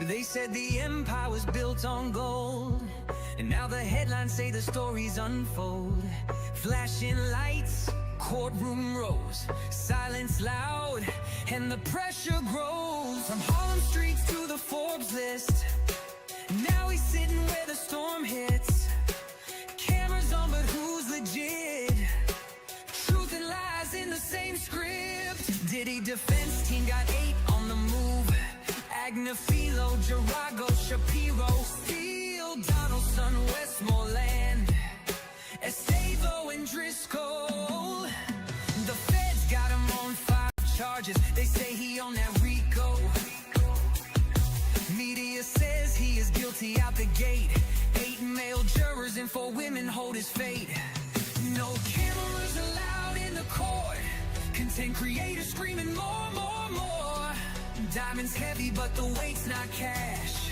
They said the empire was built on gold, and now the headlines say the stories unfold. Flashing lights, courtroom rows, silence loud, and the pressure grows. From Harlem streets to the Forbes list, now he's sitting where the storm hits. Cameras on, but who's legit? Truth and lies in the same script. Diddy defense team got 8 on the move. Agnafilo, Jarago, Shapiro, Steele, Donaldson, Westmoreland, Estavo and Driscoll. The feds got him on 5 charges. They say he on that Rico. Media says he is guilty out the gate. 8 male jurors and 4 women hold his fate. No cameras allowed in the court. Content creators screaming more, more, more. Diamonds heavy, but the weight's not cash.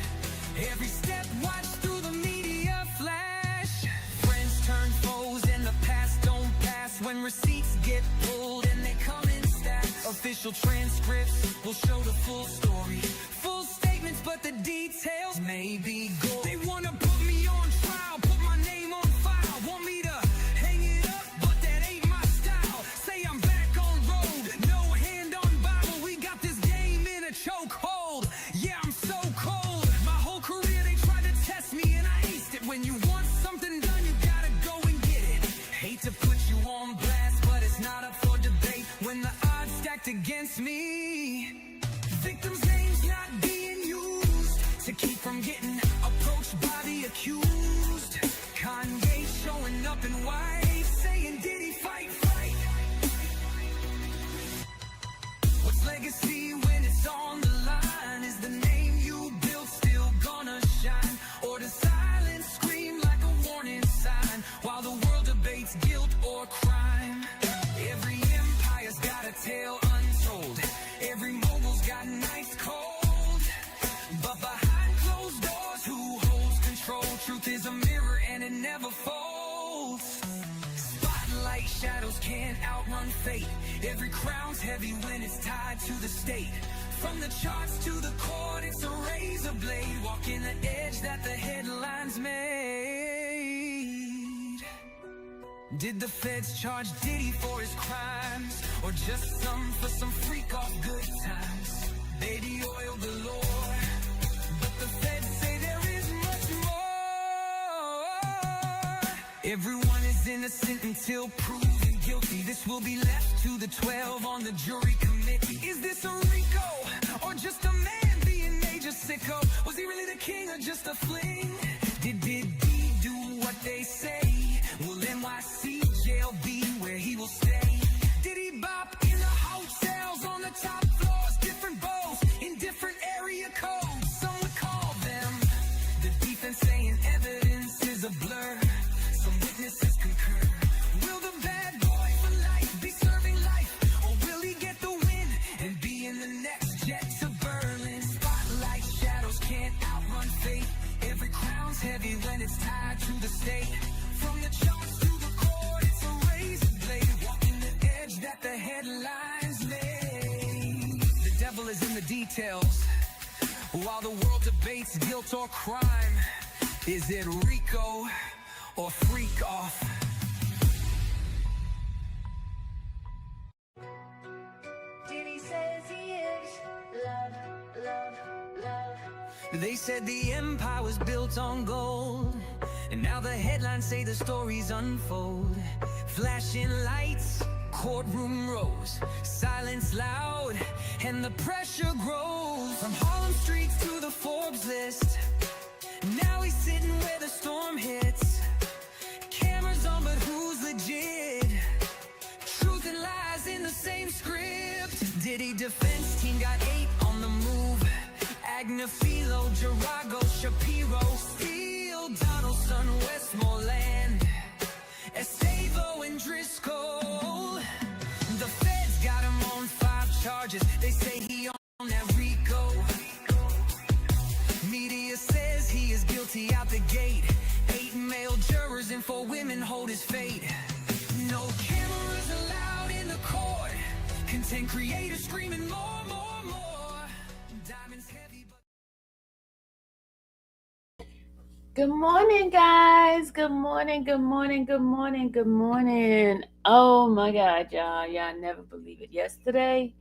Every step watched through the media flash. Friends turn foes and the past don't pass. When receipts get pulled and they come in stacks. Official transcripts will show the full story. Full statements, but the details may be gold. They wanna put me on trial, put my name on file. Want me to hang it up, but that ain't my style. Say I'm back on road, no hand on Bible. We got this game in a chokehold. Yeah, I'm so cold. My whole career they tried to test me and I aced it. When you want something done, you gotta go and get it. Hate to put you on blast, but it's not up for debate. When the odds stacked against me, victims' names not being used to keep from getting approached by the accused. Kanye showing up in white, saying Diddy fight, fight. What's legacy when it's on the line? Is the name you built still gonna shine? Or does silence scream like a warning sign while the world debates guilt or crime? Every empire's got a tale untold. Every mogul's got nights cold. But behind closed doors, who holds control? Truth is a mirror and it never folds. Spotlight shadows can't outrun fate. Every crown's heavy when it's tied to the state. From the charts to the court, it's a razor blade. Walking the edge that the headlines made. Did the feds charge Diddy for his crimes, or just for some freak off good times? Baby oil galore, but the feds say there is much more. Everyone is innocent until proven guilty. This will be left to the 12 on the jury committee. Is this a Rico, or just a man being major sicko? Was he really the king or just a fling? Did Diddy do what they say? Will NYC jail be where he will stay? Did he bop in the hotels on the top floors? Different bows in different area codes. Some would call them the defense saying evidence is a blur. Some witnesses concur. Will the bad boy for life be serving life, or will he get the win and be in the next jet to Berlin? Spotlight shadows can't outrun fate. Every crown's heavy when it's tied to the state. From the charts to the court, it's a razor blade. Walking the edge that the headlines made. The devil is in the details. While the world debates guilt or crime, is it Rico or freak off? Diddy says he is love, love, love. They said the empire was built on gold, and now the headlines say the stories unfold. Flashing lights, courtroom rows, silence loud, and the pressure grows. From Harlem streets to the Forbes list, now he's sitting where the storm hits. Cameras on, but who's legit? Truth and lies in the same script. Diddy defense team got 8 on the move. Agnafilo, Jarago, Shapiro, Steele, Donaldson, Westmoreland, Estavo and Driscoll. The feds got him on 5 charges. They say he on that Rico. Media says he is guilty out the gate. 8 male jurors and 4 women hold his fate. No cameras allowed in the court. Content creators screaming more, more, more. Diamonds heavy. Good morning, guys. Good morning, good morning, good morning, good morning. Oh my God, y'all. Y'all never believe it. Yesterday,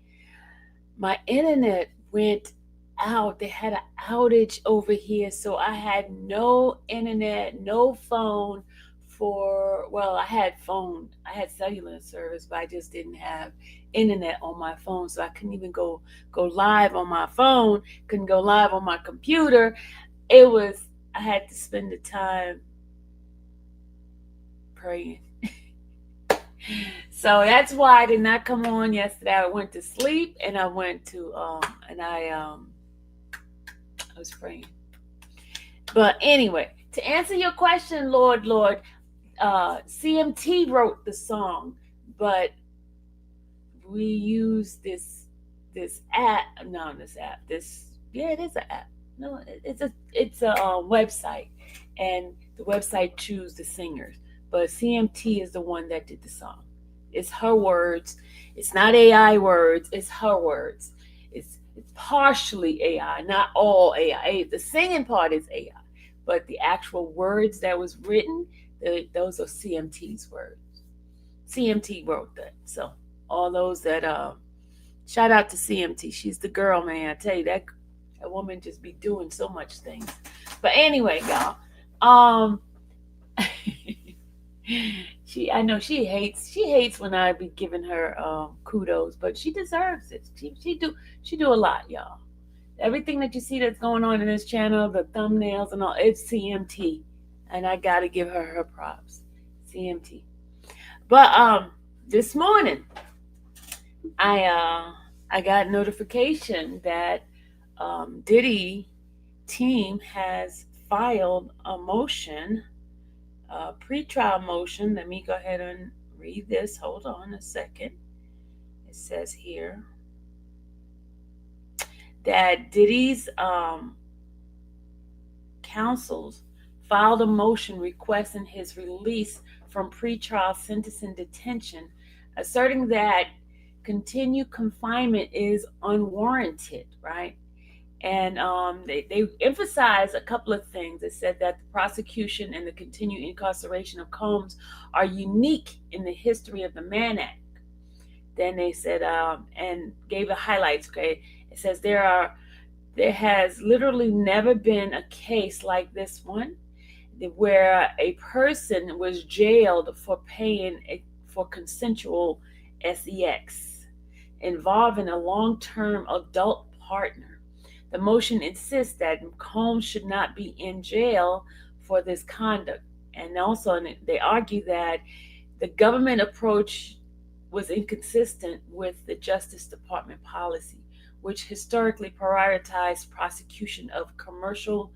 my internet went out. They had an outage over here. So I had no internet, no phone I had phone. I had cellular service, but I just didn't have internet on my phone. So I couldn't even go live on my phone, couldn't go live on my computer. I had to spend the time praying. So that's why I did not come on yesterday. I went to sleep and I went to I was praying. But anyway, to answer your question, Lord, CMT wrote the song, but we use this app. No, this app. This yeah, it is an app. No, it's a website, and the website choose the singers. But CMT is the one that did the song. It's her words. It's not AI words. It's her words. It's partially AI, not all AI. The singing part is AI, but the actual words that was written, those are CMT's words. CMT wrote that. So all those that shout out to CMT. She's the girl, man. I tell you that woman just be doing so much things. But anyway, y'all. Um I know she hates when I be giving her kudos, but she deserves it. She do a lot, y'all. Everything that you see that's going on in this channel, the thumbnails and all, it's CMT. And I gotta give her props. CMT. But this morning I I got notification that Diddy team has filed a motion, a pretrial motion. Let me go ahead and read this. Hold on a second. It says here that Diddy's counsels filed a motion requesting his release from pretrial sentencing detention, asserting that continued confinement is unwarranted, right? And they emphasized a couple of things. They said that the prosecution and the continued incarceration of Combs are unique in the history of the Mann Act. Then they said, and gave the highlights. Okay, it says there has literally never been a case like this one where a person was jailed for for consensual sex involving a long-term adult partner. The motion insists that Combs should not be in jail for this conduct. And also, they argue that the government approach was inconsistent with the Justice Department policy, which historically prioritized prosecution of commercial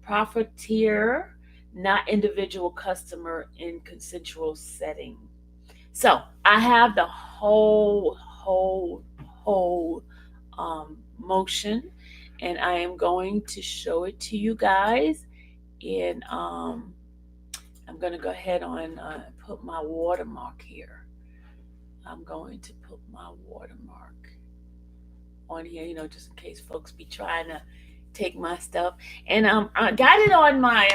profiteer, not individual customer in consensual setting. So I have the whole motion, and I am going to show it to you guys. And I'm going to go ahead and put my watermark here. I'm going to put my watermark on here, just in case folks be trying to take my stuff. And I got it on my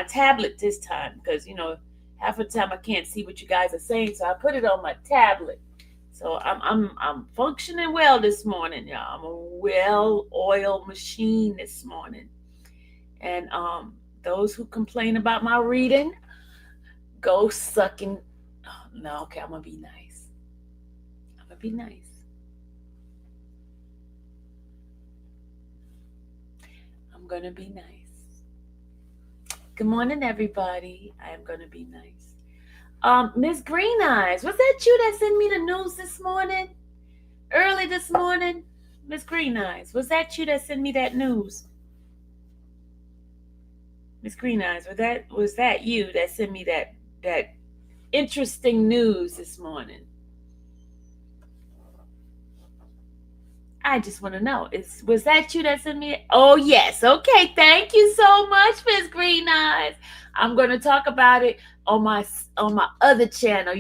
tablet this time because half the time I can't see what you guys are saying, so I put it on my tablet. So I'm functioning well this morning, y'all. I'm a well-oiled machine this morning. And those who complain about my reading, go sucking. Oh, no, okay, I'm gonna be nice. I'm gonna be nice. I'm gonna be nice. Good morning, everybody. I am gonna be nice. Miss Green Eyes, was that you that sent me the news this morning? Early this morning? Miss Green Eyes, was that you that sent me that news? Miss Green Eyes, was that you that sent me that interesting news this morning? I just want to know. Was that you that sent me it? Oh yes. Okay. Thank you so much, Miss Green Eyes. I'm gonna talk about it on my other channel.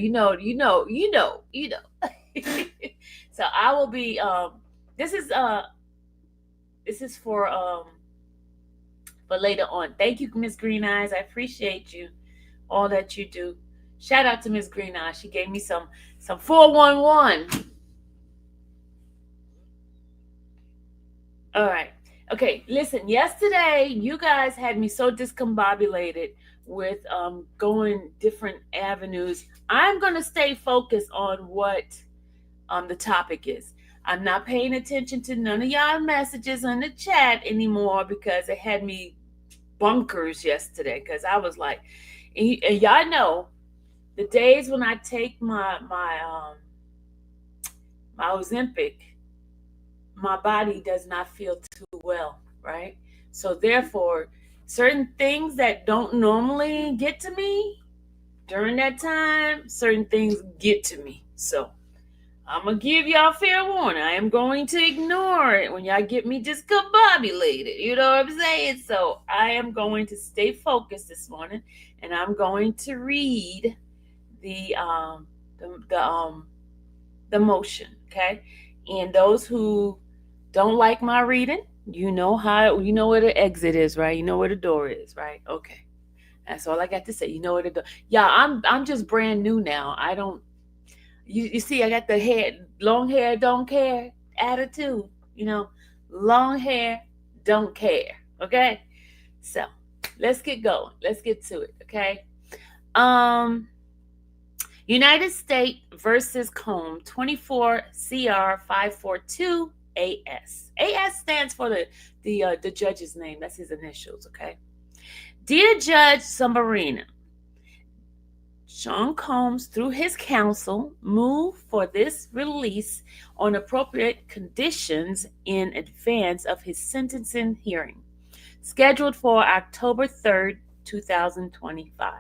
So I will be this is for for later on. Thank you, Miss Green Eyes. I appreciate you, all that you do. Shout out to Miss Green Eyes. She gave me some 411. All right. Okay, listen, yesterday you guys had me so discombobulated with going different avenues. I'm going to stay focused on what the topic is. I'm not paying attention to none of y'all messages in the chat anymore because it had me bunkers yesterday because I was like, and y'all know the days when I take my Ozempic, my body does not feel too well, right? So therefore, certain things that don't normally get to me during that time, certain things get to me. So I'm going to give y'all fair warning. I am going to ignore it when y'all get me discombobulated. You know what I'm saying? So I am going to stay focused this morning, and I'm going to read the motion, okay? And those who don't like my reading, you know where the exit is, right? You know where the door is, right? Okay. That's all I got to say. You know where the door. Yeah, I'm just brand new now. I don't you see I got the long hair don't care attitude, long hair don't care. Okay? So, let's get going. Let's get to it, okay? United States versus Combs 24 CR 542 AS. AS stands for the judge's name. That's his initials, okay? Dear Judge Submarina, Sean Combs, through his counsel, moved for this release on appropriate conditions in advance of his sentencing hearing, scheduled for October 3rd, 2025.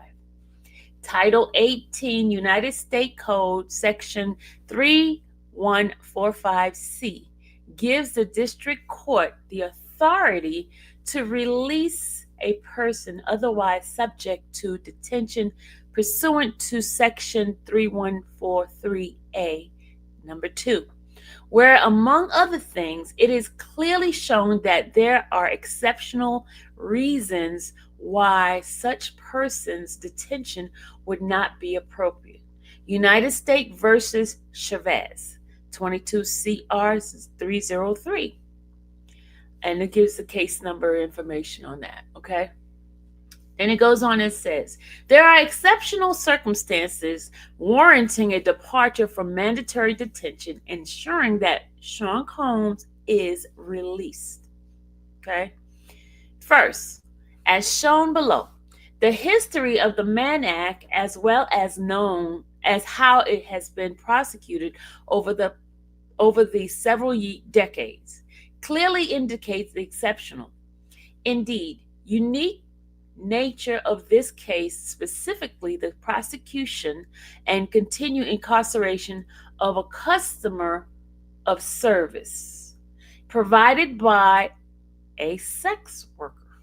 Title 18, United States Code, Section 3145C, gives the district court the authority to release a person otherwise subject to detention pursuant to Section 3143A, number 2, where, among other things, it is clearly shown that there are exceptional reasons why such person's detention would not be appropriate. United States versus Chavez, 22 CR 303. And it gives the case number information on that, okay? And it goes on and says, there are exceptional circumstances warranting a departure from mandatory detention, ensuring that Sean Combs is released. Okay? First, as shown below, the history of the Mann Act, as well as known as how it has been prosecuted over the several decades, clearly indicates the exceptional, indeed, unique nature of this case, specifically the prosecution and continued incarceration of a customer of service provided by a sex worker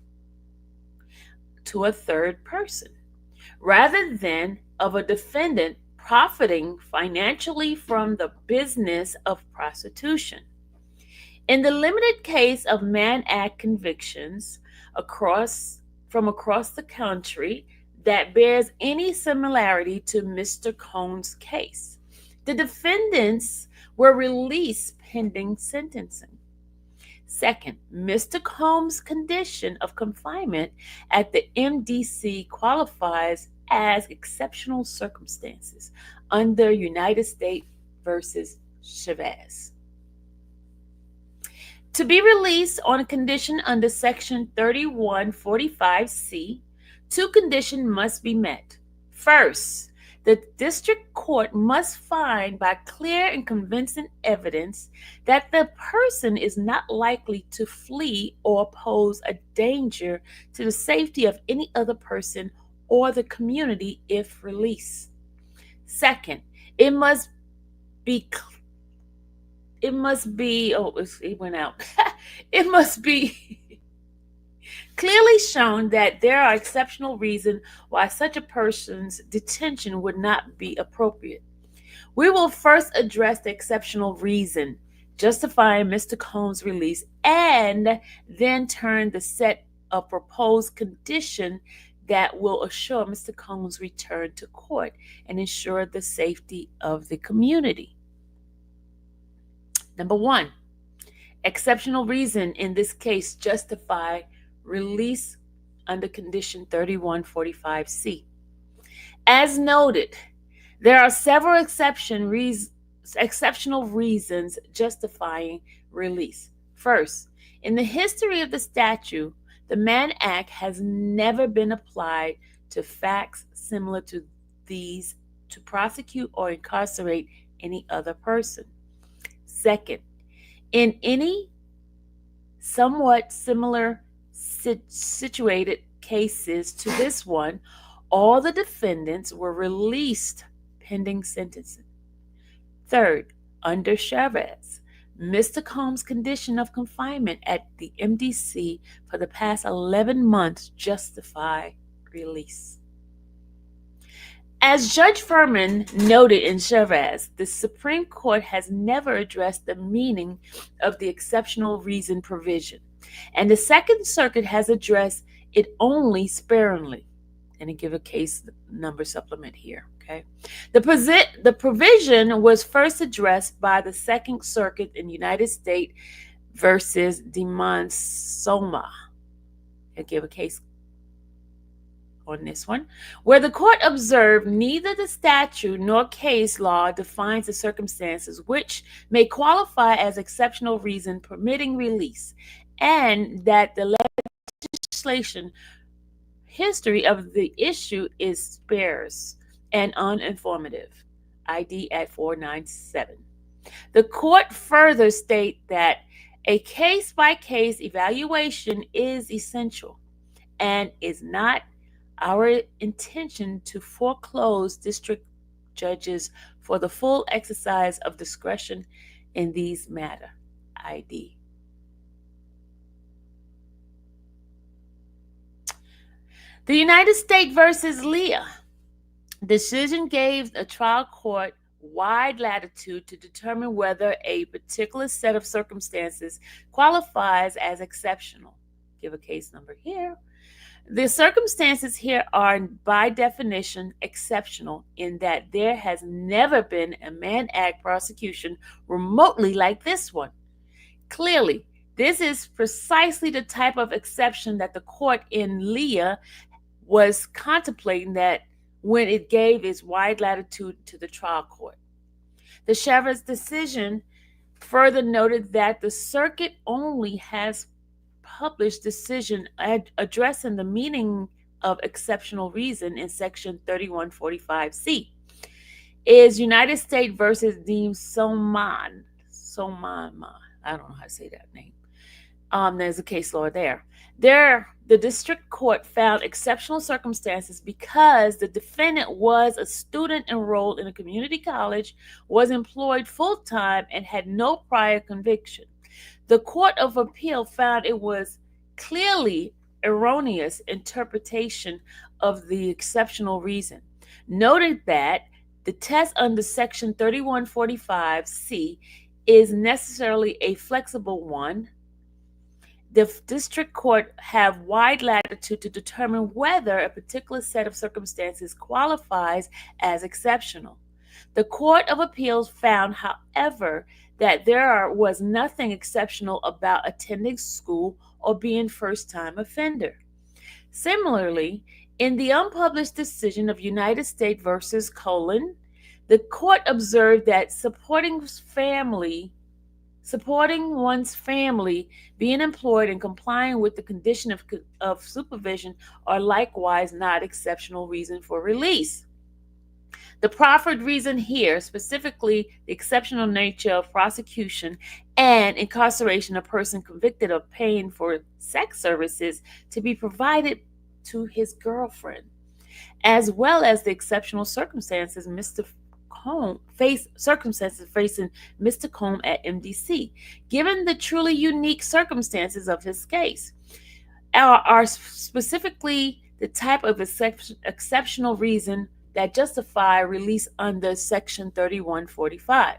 to a third person, rather than of a defendant profiting financially from the business of prostitution. In the limited case of Mann Act convictions from across the country that bears any similarity to Mr. Combs' case, the defendants were released pending sentencing. Second, Mr. Combs' condition of confinement at the MDC qualifies as exceptional circumstances under United States versus Chavez. To be released on a condition under Section 3145C, two conditions must be met. First, the district court must find by clear and convincing evidence that the person is not likely to flee or pose a danger to the safety of any other person or the community if released. Second, it must be it must be clearly shown that there are exceptional reasons why such a person's detention would not be appropriate. We will first address the exceptional reason justifying Mr. Combs' release and then turn the set a proposed condition that will assure Mr. Combs' return to court and ensure the safety of the community. Number one, exceptional reason in this case justify release under condition 3145C. As noted, there are several exceptional reasons justifying release. First, in the history of the statute, the Mann Act has never been applied to facts similar to these to prosecute or incarcerate any other person. Second, in any somewhat similar situated cases to this one, all the defendants were released pending sentencing. Third, under Chavez, Mr. Combs' condition of confinement at the MDC for the past 11 months justify release. As Judge Furman noted in Chavez, the Supreme Court has never addressed the meaning of the exceptional reason provision, and the Second Circuit has addressed it only sparingly. And I give a case number supplement here. Okay, the provision was first addressed by the Second Circuit in United States versus Demonsoma. I give a case on this one, where the court observed neither the statute nor case law defines the circumstances which may qualify as exceptional reason permitting release, and that the legislation history of the issue is sparse and uninformative. ID at 497. The court further states that a case-by-case evaluation is essential and is not our intention to foreclose district judges for the full exercise of discretion in these matters. ID. The United States versus Leah decision gave a trial court wide latitude to determine whether a particular set of circumstances qualifies as exceptional. Give a case number here. The circumstances here are by definition exceptional in that there has never been a Mann Act prosecution remotely like this one. Clearly, this is precisely the type of exception that the court in Leah was contemplating that when it gave its wide latitude to the trial court. The Chavez decision further noted that the circuit only has published decision addressing the meaning of exceptional reason in section 3145C. Is United States versus Demonsoma. I don't know how to say that name. There's a case law there. The district court found exceptional circumstances because the defendant was a student enrolled in a community college, was employed full-time, and had no prior conviction. The Court of Appeal found it was clearly erroneous interpretation of the exceptional reason, noted that the test under section 3145C is necessarily a flexible one. The district court have wide latitude to determine whether a particular set of circumstances qualifies as exceptional. The Court of Appeals found, however, that there was nothing exceptional about attending school or being first-time offender. Similarly, in the unpublished decision of United States versus Colon, the court observed that supporting one's family, being employed, and complying with the condition of supervision are likewise not exceptional reason for release. The proffered reason here, specifically the exceptional nature of prosecution and incarceration of a person convicted of paying for sex services to be provided to his girlfriend, as well as the exceptional circumstances facing Mr. Combs at MDC, given the truly unique circumstances of his case, are specifically the type of exceptional reason that justify release under Section 3145.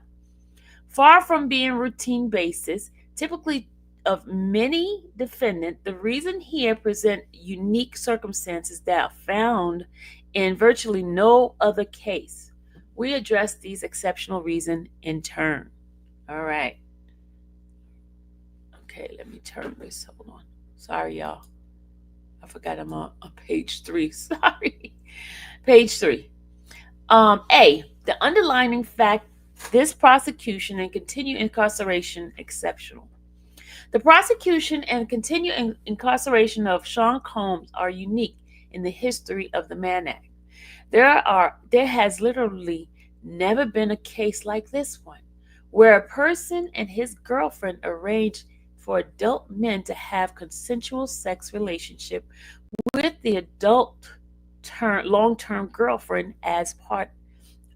Far from being routine basis, typically of many defendants, the reason here present unique circumstances that are found in virtually no other case. We address these exceptional reasons in turn. All right. Okay, let me turn this. Hold on. Sorry, y'all. I forgot I'm on page 3. Sorry. Page 3. A. The underlying fact this prosecution and continued incarceration exceptional. The prosecution and continued incarceration of Sean Combs are unique in the history of the Mann Act. There has literally never been a case like this one, where a person and his girlfriend arranged for adult men to have consensual sex relationship with the adult long-term girlfriend as part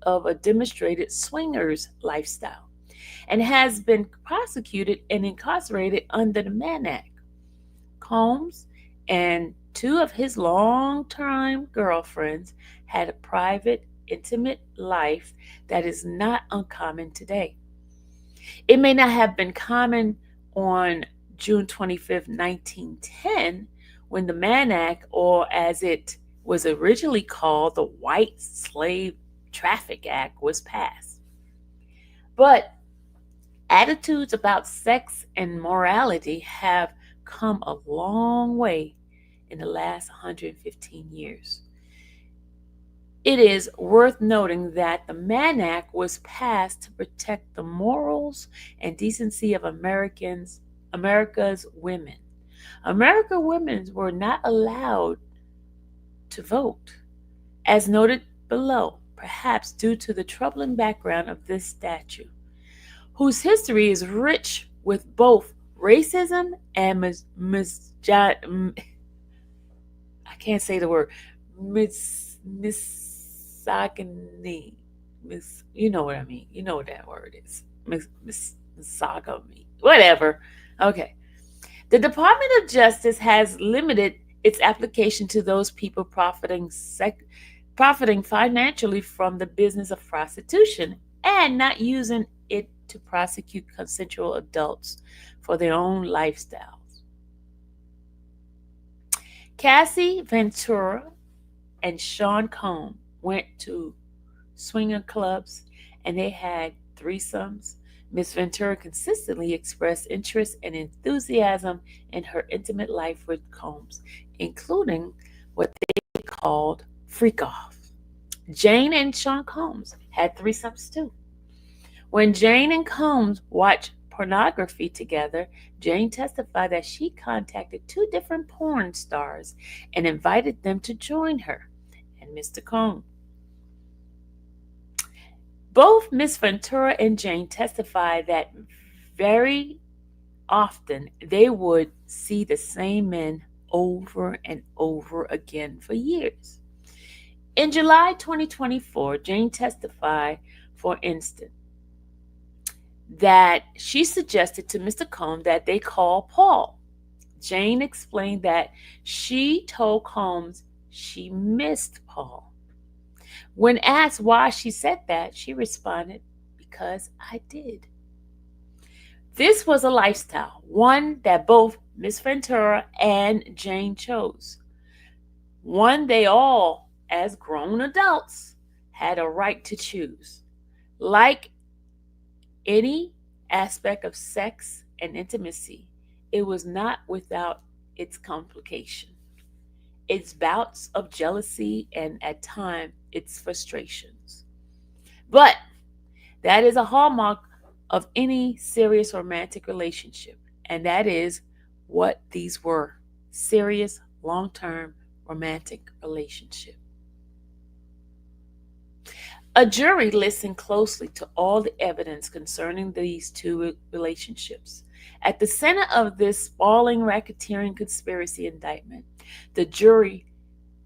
of a demonstrated swingers lifestyle, and has been prosecuted and incarcerated under the Mann Act. Combs and 2 of his long-time girlfriends had a private, intimate life that is not uncommon today. It may not have been common on June 25th, 1910, when the Mann Act, or as it was originally called, the White Slave Traffic Act, was passed. But attitudes about sex and morality have come a long way in the last 115 years. It is worth noting that the Mann Act was passed to protect the morals and decency of America's women. American women were not allowed to vote, as noted below, perhaps due to the troubling background of this statute, whose history is rich with both racism and I can't say the word misogyny. You know what I mean. You know what that word is. Misogyny. Whatever. Okay. The Department of Justice has limited its application to those people profiting financially from the business of prostitution, and not using it to prosecute consensual adults for their own lifestyles. Cassie Ventura and Sean Combs went to swinger clubs and they had threesomes. Miss Ventura consistently expressed interest and enthusiasm in her intimate life with Combs, including what they called freak off. Jane and Sean Combs had threesomes too. When Jane and Combs watched pornography together, Jane testified that she contacted 2 different porn stars and invited them to join her and Mr. Combs. Both Miss Ventura and Jane testified that very often they would see the same men over and over again for years. In July 2024, Jane testified, for instance, that she suggested to Mr. Combs that they call Paul. Jane explained that she told Combs she missed Paul. When asked why she said that, she responded, "Because I did." This was a lifestyle, one that both Miss Ventura and Jane chose, one they all, as grown adults, had a right to choose. Like any aspect of sex and intimacy, it was not without its complication, its bouts of jealousy, and at times its frustrations. But that is a hallmark of any serious romantic relationship, and that is what these were: serious, long-term romantic relationship. A jury listened closely to all the evidence concerning these 2 relationships. At the center of this sprawling racketeering conspiracy indictment, the jury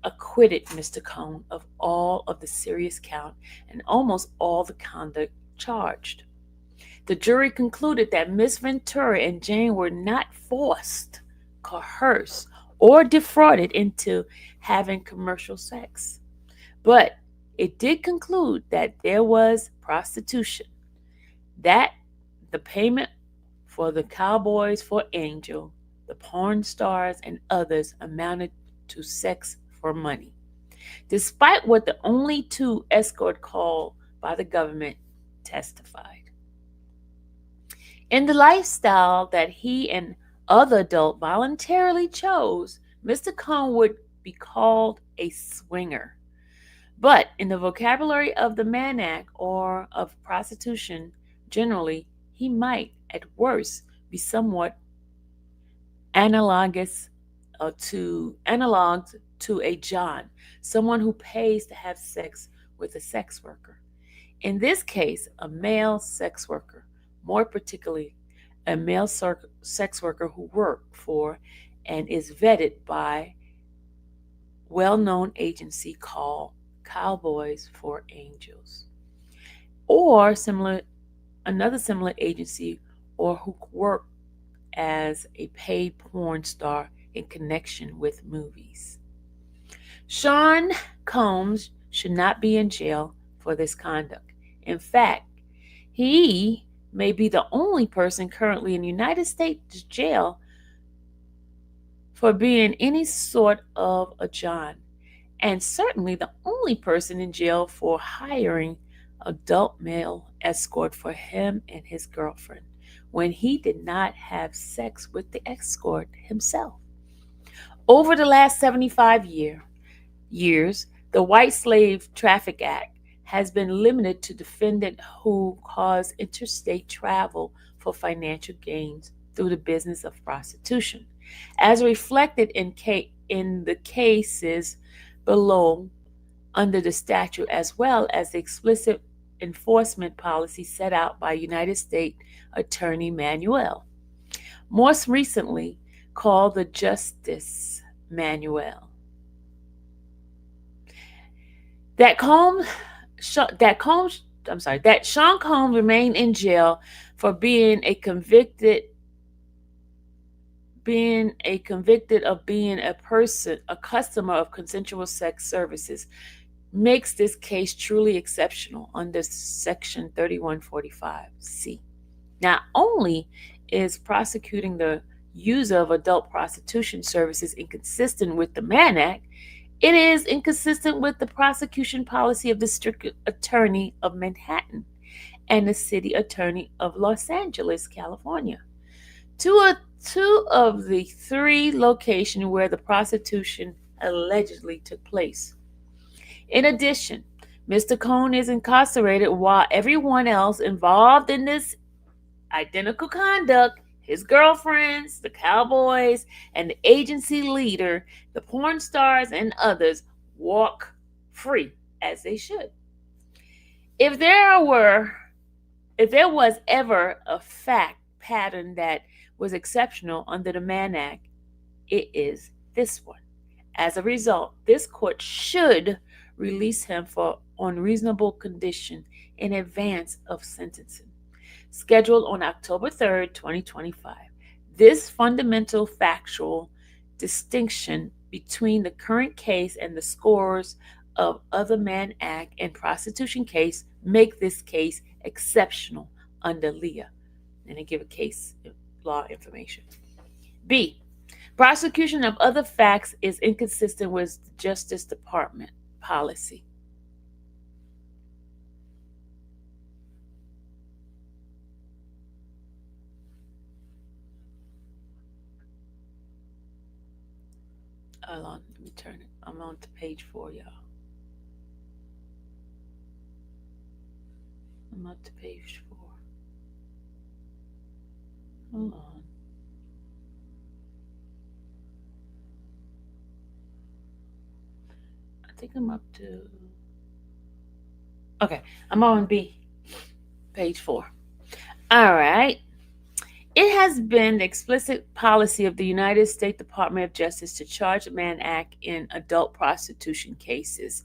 acquitted Mr. Combs of all of the serious count and almost all the conduct charged. The jury concluded that Miss Ventura and Jane were not forced, coerced, or defrauded into having commercial sex, but it did conclude that there was prostitution, that the payment for the cowboys for Angel, the porn stars, and others amounted to sex for money, despite what the only two escort called by the government testified. In the lifestyle that he and other adults voluntarily chose, Mr. Cohn would be called a swinger. But in the vocabulary of the maniac or of prostitution generally, he might, at worst, be somewhat analogous analog to a John, someone who pays to have sex with a sex worker. In this case, a male sex worker, more particularly a male sex worker who worked for and is vetted by well-known agency called Cowboys for Angels, or another similar agency, or who work as a paid porn star in connection with movies. Sean Combs should not be in jail for this conduct. In fact, he may be the only person currently in the United States jail for being any sort of a John, and certainly the only person in jail for hiring adult male escort for him and his girlfriend when he did not have sex with the escort himself. Over the last 75 years, the White Slave Traffic Act has been limited to defendants who cause interstate travel for financial gains through the business of prostitution, as reflected in the cases below under the statute, as well as the explicit enforcement policy set out by United States Attorney Manuel, most recently called the Justice Manual. That Sean Combs remained in jail for being convicted of being a customer of consensual sex services makes this case truly exceptional under Section 3145C. Not only is prosecuting the user of adult prostitution services inconsistent with the Mann Act, it is inconsistent with the prosecution policy of the District Attorney of Manhattan and the City Attorney of Los Angeles, California. Two of the three locations where the prostitution allegedly took place. In addition, Mr. Cohn is incarcerated while everyone else involved in this identical conduct, his girlfriends, the cowboys, and the agency leader, the porn stars, and others, walk free as they should. If there was ever a fact pattern that was exceptional under the Mann Act, it is this one. As a result, this court should release him on reasonable condition in advance of sentencing, scheduled on October 3rd, 2025. This fundamental factual distinction between the current case and the scores of other Mann Act and prostitution case make this case exceptional under Leah. And they give a case law information. B. Prosecution of other facts is inconsistent with the Justice Department policy. Hold on, let me turn it. I'm on to page 4, y'all. I'm up to page 4. Hold on. I think I'm up to... Okay, I'm on B, page 4. All right. It has been the explicit policy of the United States Department of Justice to charge the Mann Act in adult prostitution cases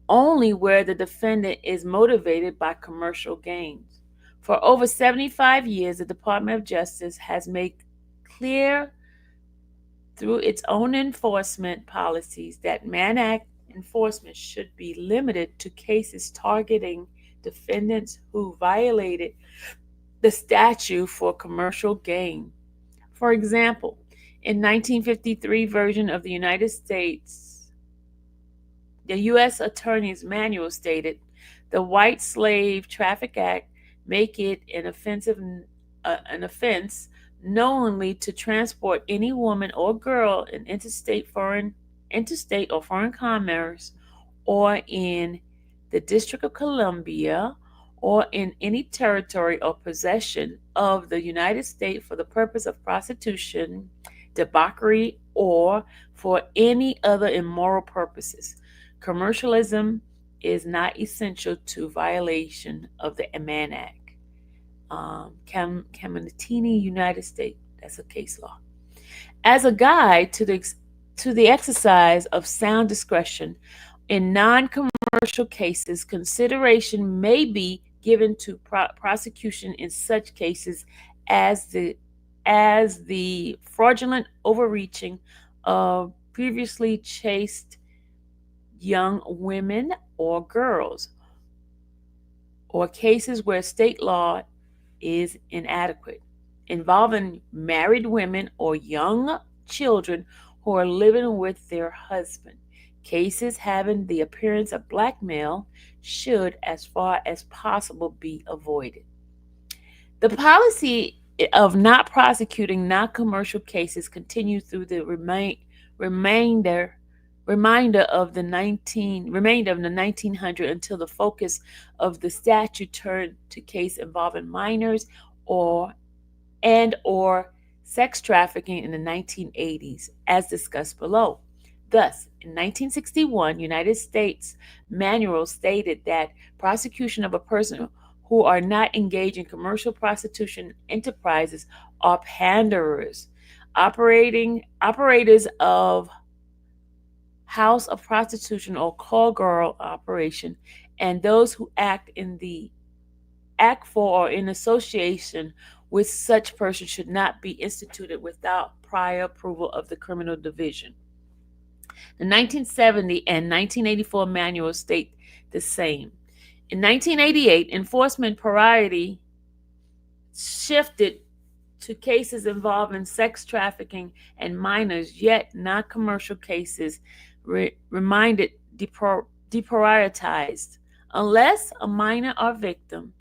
only where the defendant is motivated by commercial gains. For over 75 years, the Department of Justice has made clear through its own enforcement policies that Mann Act enforcement should be limited to cases targeting defendants who violated the statute for commercial gain. For example, in 1953 version of the United States, the U.S. Attorney's Manual stated, the White Slave Traffic Act make it an offense knowingly to transport any woman or girl in interstate or foreign commerce, or in the District of Columbia, or in any territory or possession of the United States for the purpose of prostitution, debauchery, or for any other immoral purposes. Commercialism is not essential to violation of the Mann Act. Caminitini, United States. That's a case law. As a guide to the exercise of sound discretion in non-commercial cases, consideration may be given to prosecution in such cases as the fraudulent overreaching of previously chaste young women or girls, or cases where state law is inadequate, involving married women or young children who are living with their husband. Cases having the appearance of blackmail should, as far as possible, be avoided. The policy of not prosecuting non-commercial cases continued through the remainder of the 1900 until the focus of the statute turned to case involving minors or sex trafficking in the 1980s, as discussed below. Thus, in 1961, United States Manual stated that prosecution of a person who are not engaged in commercial prostitution enterprises are panderers, operators of house of prostitution or call girl operation, and those who act for or in association with such person should not be instituted without prior approval of the criminal division. The 1970 and 1984 manuals state the same. In 1988, enforcement priority shifted to cases involving sex trafficking and minors, yet non-commercial cases remained deprioritized unless minors are victims.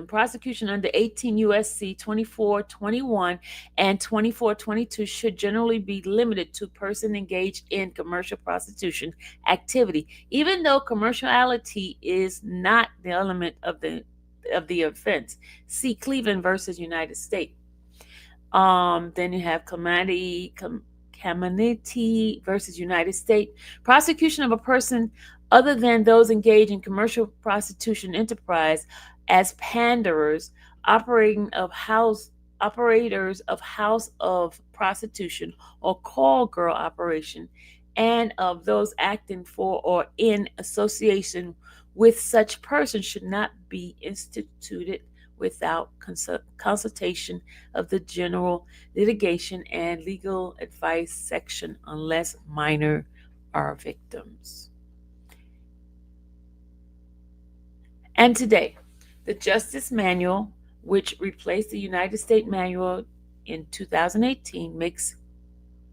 Prosecution under 18 U.S.C. 2421 and 2422 should generally be limited to person engaged in commercial prostitution activity, even though commerciality is not the element of the offense. See Cleveland versus United States. Then you have Caminiti versus United States. Prosecution of a person other than those engaged in commercial prostitution enterprise as panderers, operators of house of prostitution or call girl operation, and of those acting for or in association with such persons should not be instituted without consultation of the General Litigation and Legal Advice section unless minor are victims. And today, the Justice Manual, which replaced the United States Manual in 2018, makes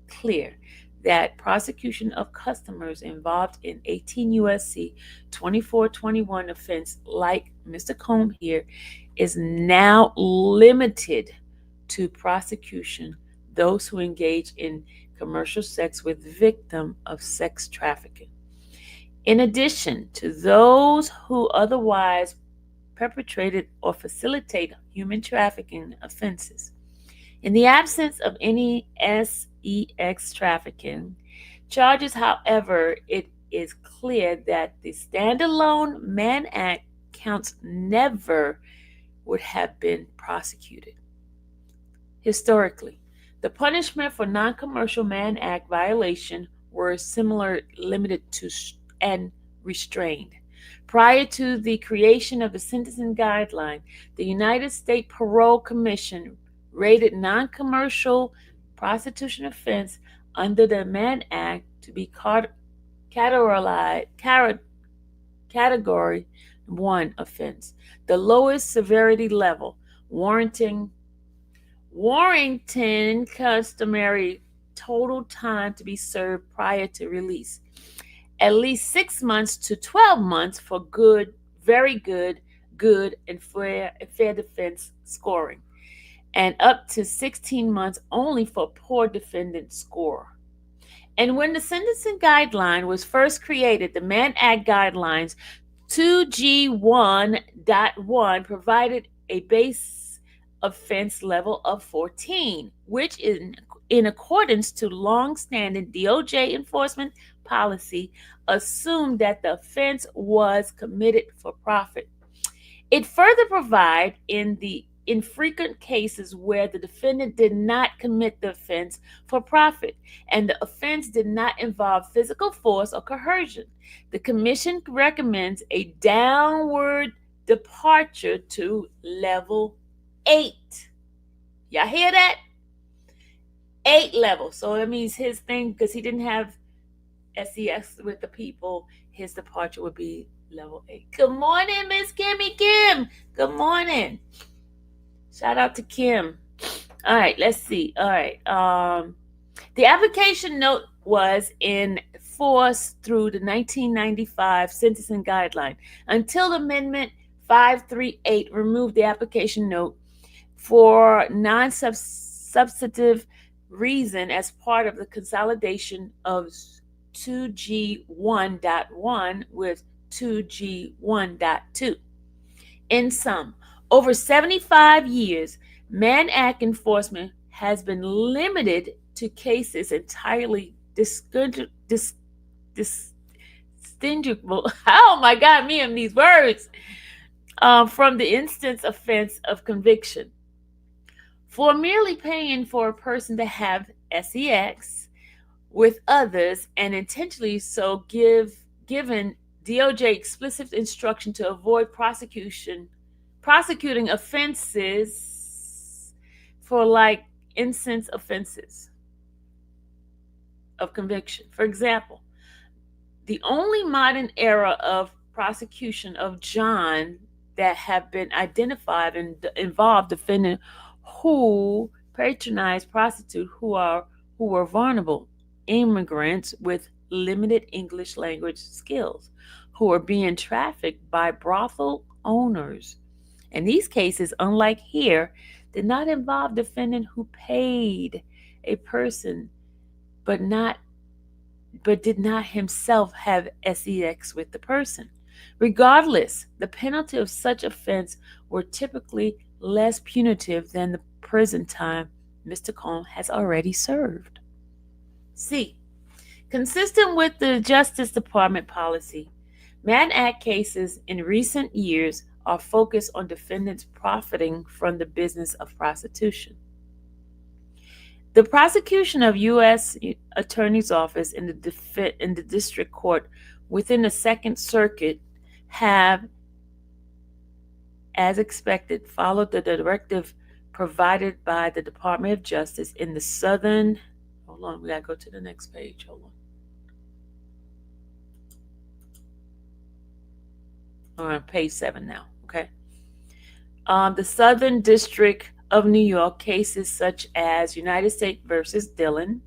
clear that prosecution of customers involved in 18 U.S.C. 2421 offense, like Mr. Combe here, is now limited to prosecution those who engage in commercial sex with victim of sex trafficking. In addition to those who otherwise perpetrated or facilitate human trafficking offenses. In the absence of any sex trafficking charges, however, it is clear that the standalone Mann Act counts never would have been prosecuted. Historically, the punishment for non-commercial Mann Act violation were similar, limited to and restrained. Prior to the creation of the sentencing guideline, the United States Parole Commission rated non-commercial prostitution offense under the Mann Act to be category 1 offense, the lowest severity level, warranting customary total time to be served prior to release. At least 6 months to 12 months for good, very good, good, and fair defense scoring, and up to 16 months only for poor defendant score. And when the sentencing guideline was first created, the Mann Act guidelines 2G1.1 provided a base offense level of 14, which in accordance to long-standing DOJ enforcement policy assumed that the offense was committed for profit. It further provided in the infrequent cases where the defendant did not commit the offense for profit and the offense did not involve physical force or coercion. The Commission recommends a downward departure to level 8. Y'all hear that? 8 level. So that means his thing, because he didn't have SEX with the people, his departure would be level 8. Good morning, Miss Kimmy Kim. Good morning. Shout out to Kim. All right, let's see. All right. The application note was in force through the 1995 sentencing guideline until Amendment 538 removed the application note for non-substantive reason as part of the consolidation of 2G1.1 with 2G1.2. In sum, over 75 years, Mann Act enforcement has been limited to cases entirely distinguishable. Oh my God, me and these words. From the instance offense of conviction. For merely paying for a person to have SEX with others and intentionally so given DOJ explicit instruction to avoid prosecuting offenses for like instance offenses of conviction. For example, the only modern era of prosecution of John that have been identified and involved defendant who patronized prostitutes who were vulnerable immigrants with limited English language skills who were being trafficked by brothel owners. And these cases, unlike here, did not involve defendant who paid a person but did not himself have sex with the person. Regardless, the penalty of such offense were typically less punitive than the prison time Mr. Cohn has already served. C. Consistent with the Justice Department policy, Mann Act cases in recent years are focused on defendants profiting from the business of prostitution. The prosecution of U.S. Attorney's Office in the District Court within the Second Circuit have, as expected, followed the directive provided by the Department of Justice in the Southern. Hold on, we gotta go to the next page. Hold on. We're on page 7 now. Okay. The Southern District of New York cases such as United States versus Dillon,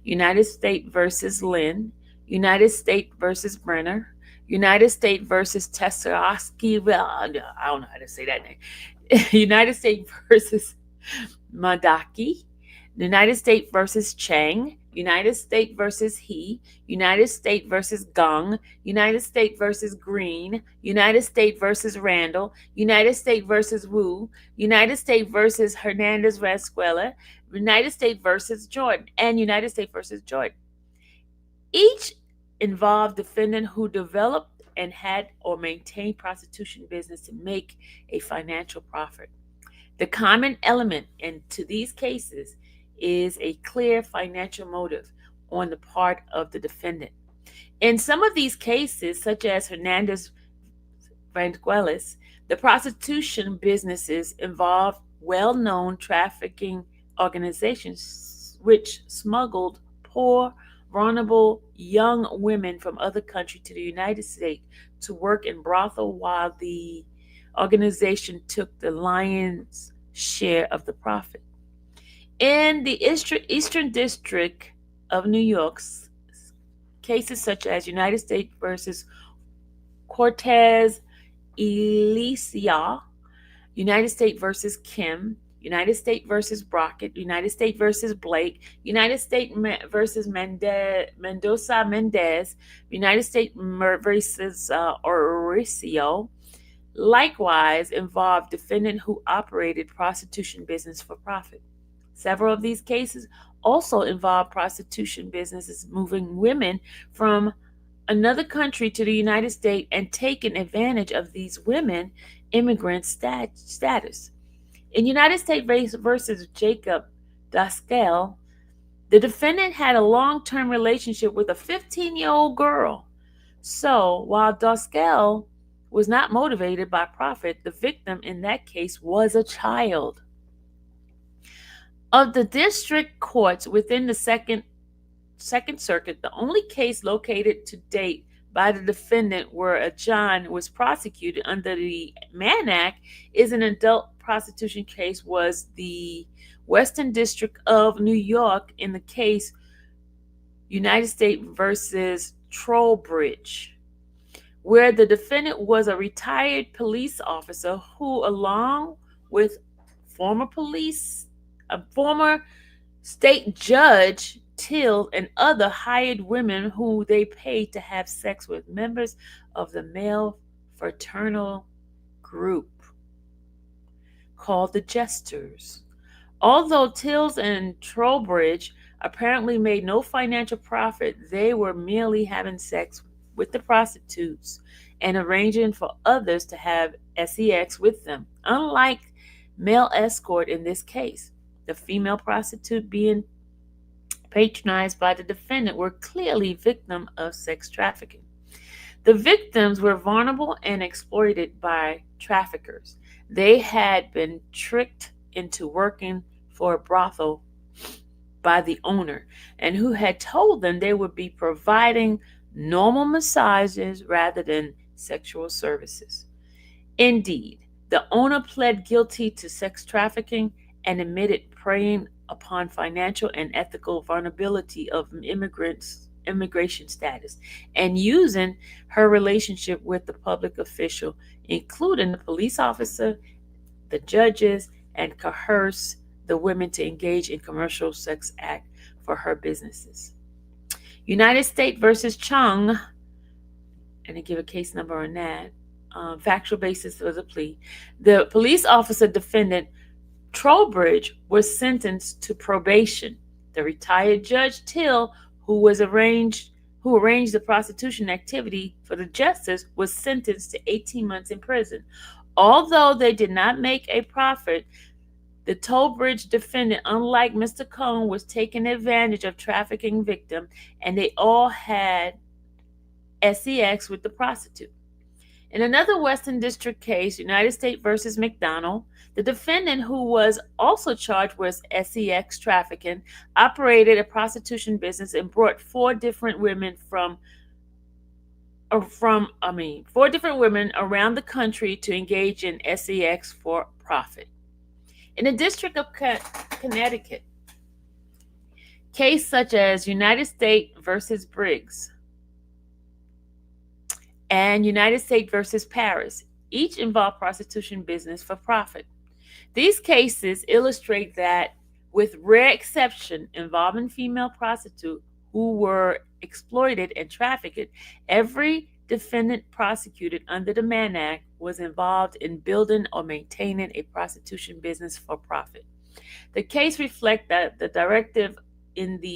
United States versus Lynn, United States versus Brenner, United States versus Tesarowski. Well, I don't know how to say that name. United States versus Madaki, United States versus Chang, United States versus He, United States versus Gung, United States versus Green, United States versus Randall, United States versus Wu, United States versus Hernandez Vasquez, United States versus Jordan, and United States versus Jordan. Each involved defendant who developed and had or maintained prostitution business to make a financial profit. The common element into these cases is a clear financial motive on the part of the defendant. In some of these cases, such as Hernandez Vasquez, the prostitution businesses involved well-known trafficking organizations which smuggled poor vulnerable young women from other countries to the United States to work in brothel while the organization took the lion's share of the profit. In the Eastern District of New York, cases such as United States versus Cortez Elysia, United States versus Kim, United States versus Brockett, United States versus Blake, United States versus Mendoza Mendez, United States versus Mauricio, likewise involved defendant who operated prostitution business for profit. Several of these cases also involve prostitution businesses moving women from another country to the United States and taking advantage of these women immigrant status. In United States versus Jacob Daskell, the defendant had a long-term relationship with a 15-year-old girl. So while Daskell was not motivated by profit, the victim in that case was a child. Of the district courts within the Second Circuit, the only case located to date by the defendant where a John was prosecuted under the Mann Act is an adult prostitution case was the Western District of New York in the case United States versus Trowbridge, where the defendant was a retired police officer who, along with a former state judge Till and other hired women who they paid to have sex with members of the male fraternal group called the Jesters. Although Tills and Trowbridge apparently made no financial profit, they were merely having sex with the prostitutes and arranging for others to have sex with them. Unlike male escort in this case, the female prostitute being patronized by the defendant were clearly victims of sex trafficking. The victims were vulnerable and exploited by traffickers. They had been tricked into working for a brothel by the owner, and who had told them they would be providing normal massages rather than sexual services. Indeed, the owner pled guilty to sex trafficking and admitted preying upon financial and ethical vulnerability of immigration status and using her relationship with the public official, including the police officer, the judges, and coerce the women to engage in commercial sex act for her businesses. United States versus Chung, and I give a case number on that, factual basis for the plea. The police officer defendant Trowbridge was sentenced to probation. The retired Judge Till, who arranged the prostitution activity for the Jesters, was sentenced to 18 months in prison. Although they did not make a profit, the Trowbridge defendant, unlike Mr. Cohn, was taking advantage of trafficking victim, and they all had sex with the prostitute. In another Western District case, United States versus McDonald, the defendant, who was also charged with sex trafficking, operated a prostitution business and brought four different women around the country to engage in sex for profit. In the District of Connecticut, case such as United States versus Briggs and United States versus Paris, each involved prostitution business for profit. These cases illustrate that, with rare exception involving female prostitutes who were exploited and trafficked, every defendant prosecuted under the Mann Act was involved in building or maintaining a prostitution business for profit. The case reflects that the directive in the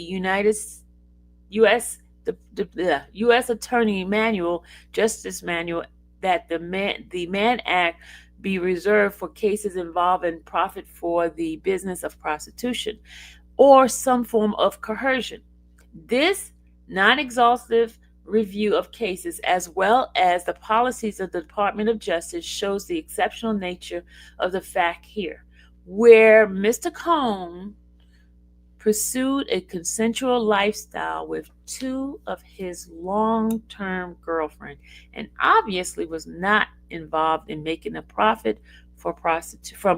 U.S. Attorney Manual, Justice Manual, that the Mann Act be reserved for cases involving profit for the business of prostitution or some form of coercion. This non-exhaustive review of cases, as well as the policies of the Department of Justice, shows the exceptional nature of the fact here, where Mr. Cohn pursued a consensual lifestyle with two of his long-term girlfriends, and obviously was not involved in making a profit from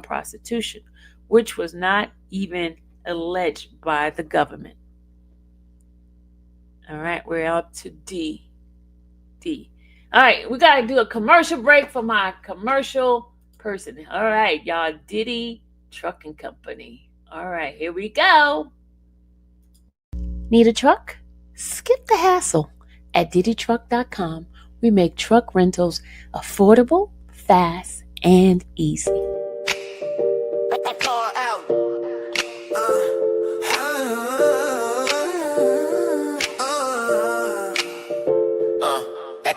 prostitution, which was not even alleged by the government. All right, we're up to D. D. All right, we got to do a commercial break for my commercial person. All right, y'all, Diddy Trucking Company. All right, here we go. Need a truck? Skip the hassle. At DiddyTruck.com, we make truck rentals affordable, fast, and easy.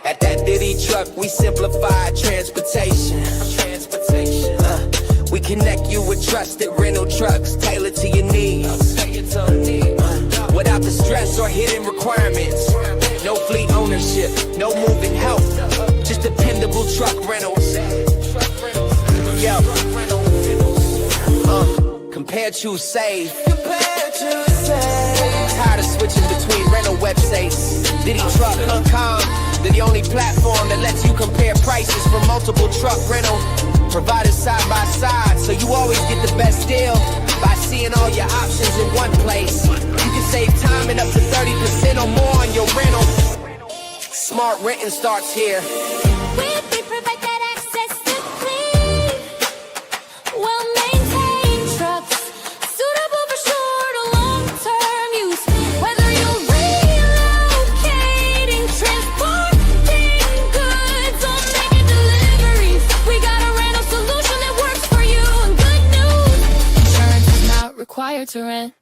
At that Diddy truck, we simplify transportation. We connect you with trusted rental trucks tailored to your needs. Without the stress or hidden requirements. No fleet ownership, no moving help. Just dependable truck rentals. Yo. Compare, choose, save. Tired of switching between rental websites. DiddyTruck.com, they're the only platform that lets you compare prices from multiple truck rental providers side by side, so you always get the best deal by seeing all your options in one place. You can save time and up to 30% or more on your rental. Smart renting starts here. We provide that access to clean, well-maintained trucks, suitable for short or long-term use. Whether you're relocating, transporting goods, or making deliveries, we got a rental solution that works for you. And good news, insurance is not required to rent.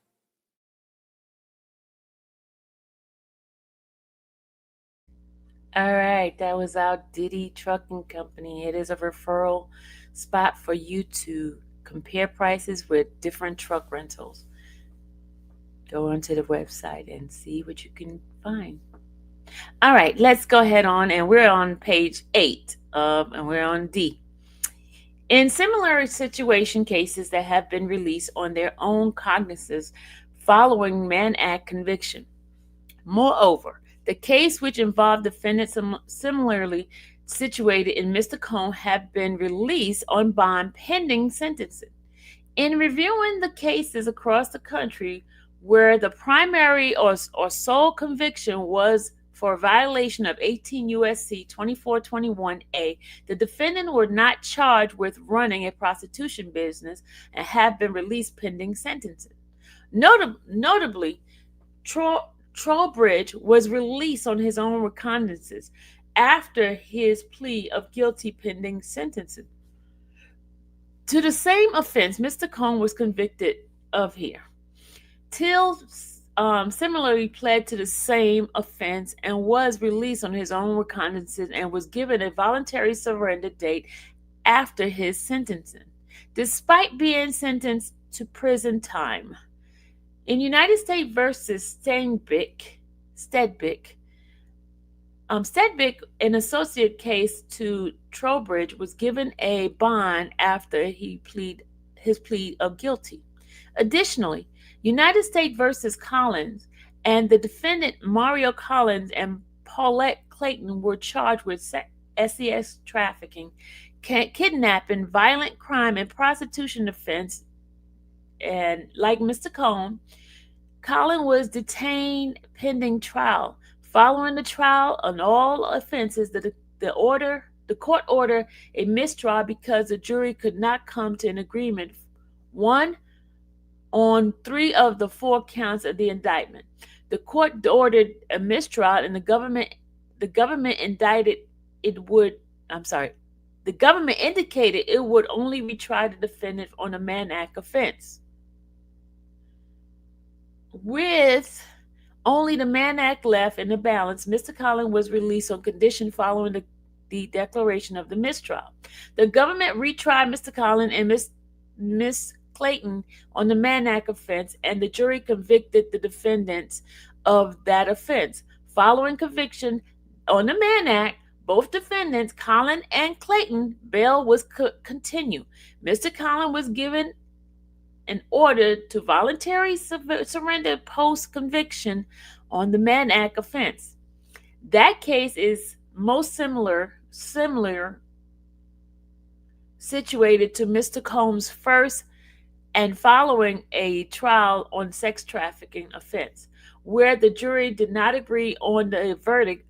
All right, that was our Diddy Trucking Company. It is a referral spot for you to compare prices with different truck rentals. Go onto the website and see what you can find. All right, let's go ahead on, and we're on page 8 and we're on D. In similar situation cases that have been released on their own cognizance following Mann Act conviction. Moreover, the case which involved defendants similarly situated in Mr. Cohn have been released on bond pending sentencing. In reviewing the cases across the country where the primary or sole conviction was for violation of 18 U.S.C. 2421A, the defendant were not charged with running a prostitution business and have been released pending sentencing. Notably, Trowbridge was released on his own recognizances after his plea of guilty pending sentencing. To the same offense Mr. Cohn was convicted of here. Till similarly pled to the same offense and was released on his own recognizances and was given a voluntary surrender date after his sentencing, despite being sentenced to prison time. In United States versus Stedbick, an associate case to Trowbridge, was given a bond after his plea of guilty. Additionally, United States versus Collins and the defendant Mario Collins and Paulette Clayton were charged with SEX trafficking, kidnapping, violent crime, and prostitution offense. And like Mr. Cohn, Collins was detained pending trial. Following the trial on all offenses, the court ordered a mistrial because the jury could not come to an agreement. One, on 3 of the 4 counts of the indictment. The court ordered a mistrial, and the government indicated it would only retry the defendant on a Mann Act offense. With only the Mann Act left in the balance, Mr. Collins was released on condition following the declaration of the mistrial. The government retried Mr. Collins and Miss Clayton on the Mann Act offense, and the jury convicted the defendants of that offense. Following conviction on the Mann Act, both defendants, Collins and Clayton, bail was continued. Mr. Collins was given an order to voluntarily surrender post-conviction on the Mann Act offense. That case is most similar situated to Mr. Combs' first and following a trial on sex trafficking offense, where the jury did not agree on the verdict.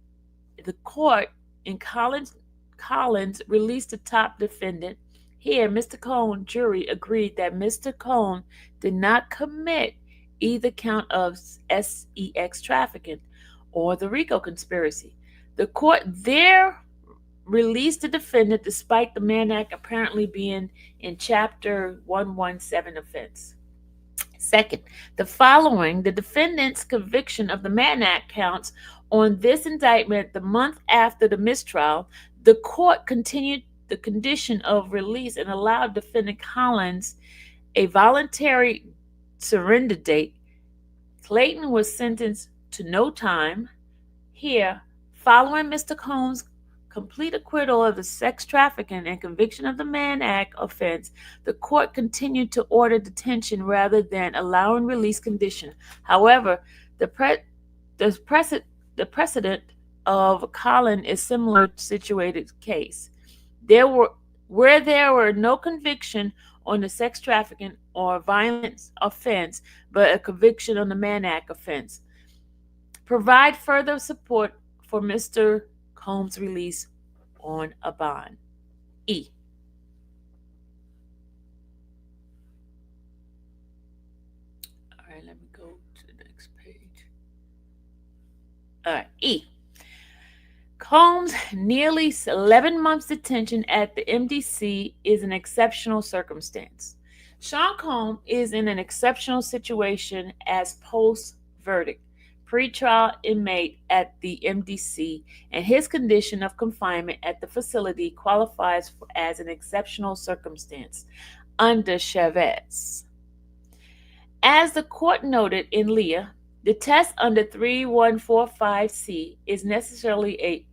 The court in Collins released the top defendant. Here, Mr. Combs' jury agreed that Mr. Combs did not commit either count of sex trafficking or the RICO conspiracy. The court there released the defendant despite the Mann Act apparently being in Chapter 117 offense. Second, the defendant's conviction of the Mann Act counts on this indictment the month after the mistrial, the court continued the condition of release and allowed defendant Collins a voluntary surrender date. Clayton was sentenced to no time. Here, following Mr. Combs' complete acquittal of the sex trafficking and conviction of the Mann Act offense, the court continued to order detention rather than allowing release condition. However, the precedent of Collins is similar situated case. Where there were no conviction on the sex trafficking or violence offense, but a conviction on the Mann Act offense. Provide further support for Mr. Combs' release on a bond. E. All right, let me go to the next page. All right, E. Combs' nearly 11 months detention at the MDC is an exceptional circumstance. Sean Combs is in an exceptional situation as post-verdict pretrial inmate at the MDC, and his condition of confinement at the facility qualifies as an exceptional circumstance under Chavez. As the court noted in Leah, the test under 3145C is necessarily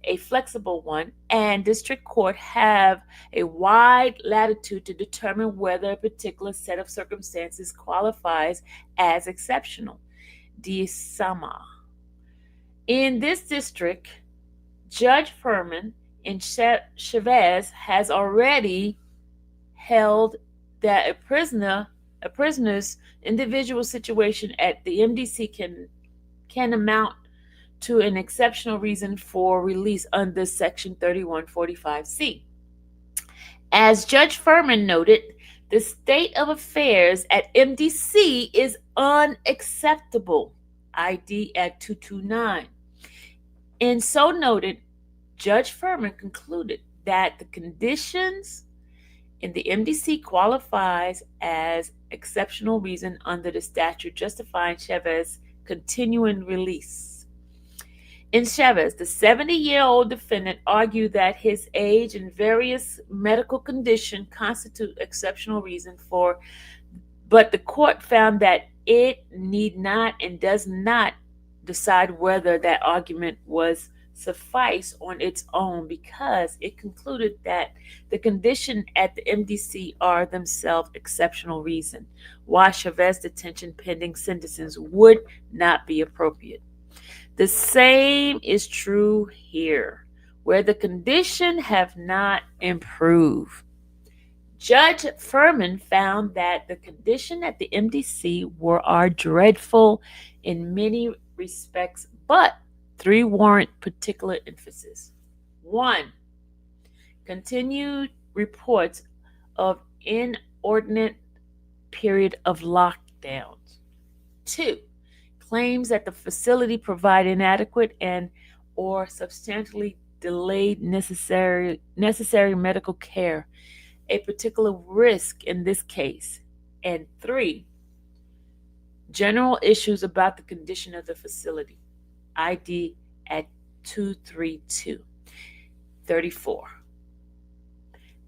a flexible one, and district court have a wide latitude to determine whether a particular set of circumstances qualifies as exceptional. Sama. In this district, Judge Furman in Chavez has already held that a prisoner's individual situation at the MDC can amount to an exceptional reason for release under Section 3145C. As Judge Furman noted, the state of affairs at MDC is unacceptable. ID Act 229. And so noted, Judge Furman concluded that the conditions in the MDC qualifies as exceptional reason under the statute justifying Chavez's continuing release. In Chavez, the 70-year-old defendant argued that his age and various medical conditions constitute exceptional reason but the court found that it need not and does not decide whether that argument was suffice on its own, because it concluded that the condition at the MDC are themselves exceptional reason why Chavez detention pending sentences would not be appropriate. The same is true here, where the condition have not improved. Judge Furman found that the condition at the MDC are dreadful in many respects, but three warrant particular emphasis. 1. Continued reports of inordinate period of lockdowns. 2. Claims that the facility provide inadequate and or substantially delayed necessary medical care, a particular risk in this case. And 3. General issues about the condition of the facility. ID at 232. 34.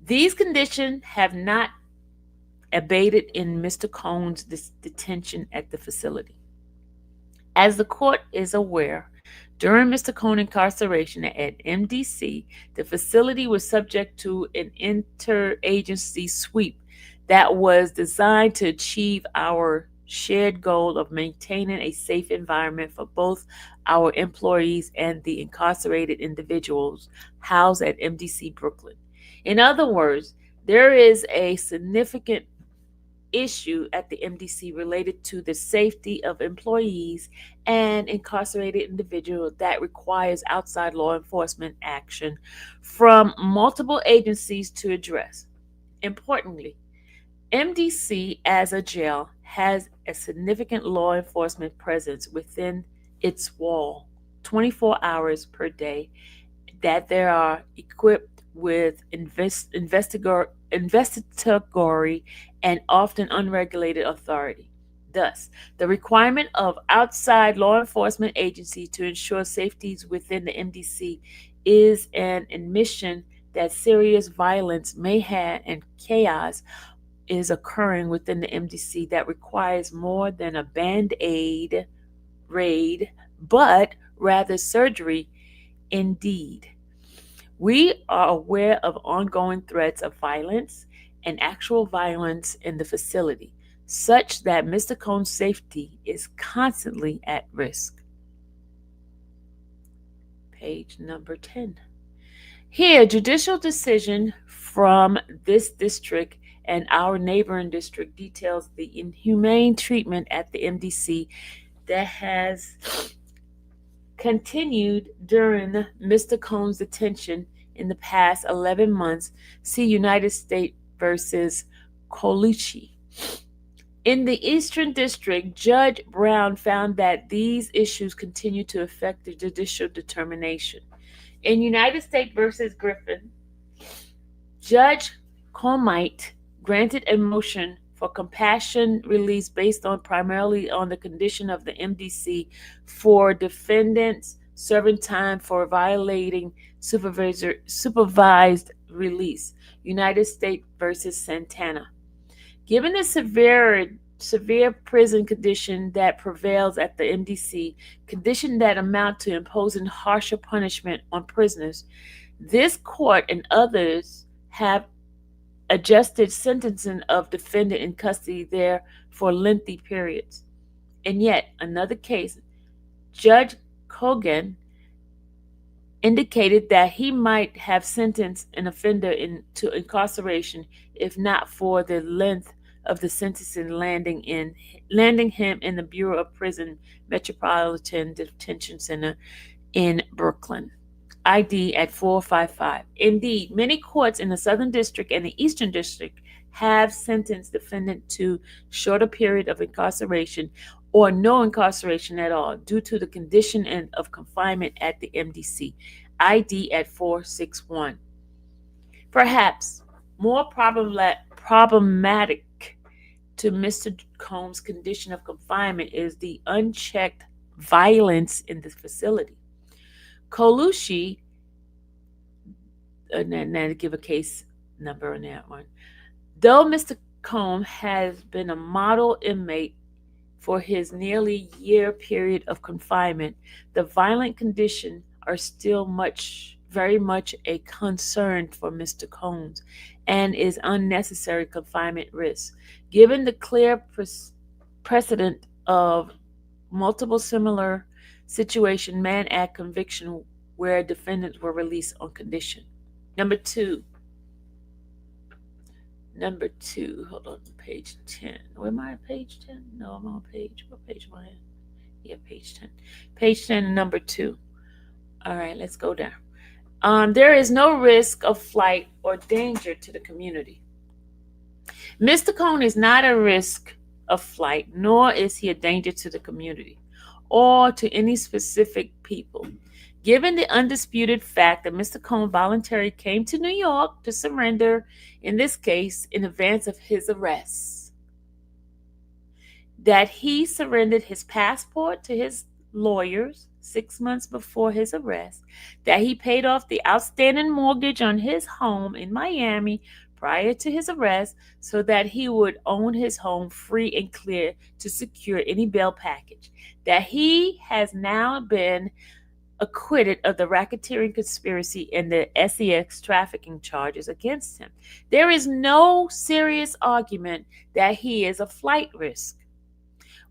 These conditions have not abated in Mr. Combs' detention at the facility. As the court is aware, during Mr. Combs' incarceration at MDC, the facility was subject to an interagency sweep that was designed to achieve our shared goal of maintaining a safe environment for both our employees and the incarcerated individuals housed at MDC Brooklyn. In other words, there is a significant issue at the MDC related to the safety of employees and incarcerated individuals that requires outside law enforcement action from multiple agencies to address. Importantly, MDC as a jail has a significant law enforcement presence within its wall 24 hours per day, that they are equipped with investigatory and often unregulated authority. Thus, the requirement of outside law enforcement agencies to ensure safeties within the MDC is an admission that serious violence, mayhem, and chaos is occurring within the MDC that requires more than a band-aid raid, but rather surgery indeed. We are aware of ongoing threats of violence and actual violence in the facility, such that Mr. Cohn's safety is constantly at risk. Page number 10. Here, judicial decision from this district and our neighboring district details the inhumane treatment at the MDC that has continued during Mr. Cohn's detention in the past 11 months. See United States versus Colucci. In the Eastern District, Judge Brown found that these issues continue to affect the judicial determination. In United States versus Griffin, Judge Comite granted a motion for compassion release based on primarily on the condition of the MDC for defendants serving time for violating supervised release. United States versus Santana. Given the severe prison condition that prevails at the MDC, condition that amount to imposing harsher punishment on prisoners, this court and others have adjusted sentencing of defendant in custody there for lengthy periods. In yet another case, Judge Kogan indicated that he might have sentenced an offender to incarceration if not for the length of the sentencing landing him in the Bureau of Prison Metropolitan Detention Center in Brooklyn. ID at 455. Indeed, many courts in the Southern District and the Eastern District have sentenced defendant to shorter period of incarceration or no incarceration at all due to the condition of confinement at the MDC. ID at 461. Perhaps more problematic to Mr. Cohn's condition of confinement is the unchecked violence in the facility. Colucci, now to give a case number on that one. Though Mr. Cohn has been a model inmate for his nearly year period of confinement, the violent conditions are still very much a concern for Mr. Cohn and is unnecessary confinement risk. Given the clear precedent of multiple similar situation, Mann Act conviction where defendants were released on condition. Number two, hold on, page 10. Where am I, page 10? No, I'm on page, what page am I in? Yeah, page 10. Page 10, number 2. All right, let's go down. There is no risk of flight or danger to the community. Mr. Cohn is not a risk of flight, nor is he a danger to the community or to any specific people. Given the undisputed fact that Mr. Cohn voluntarily came to New York to surrender, in this case, in advance of his arrest, that he surrendered his passport to his lawyers 6 months before his arrest, that he paid off the outstanding mortgage on his home in Miami prior to his arrest so that he would own his home free and clear to secure any bail package, that he has now been acquitted of the racketeering conspiracy and the sex trafficking charges against him. There is no serious argument that he is a flight risk.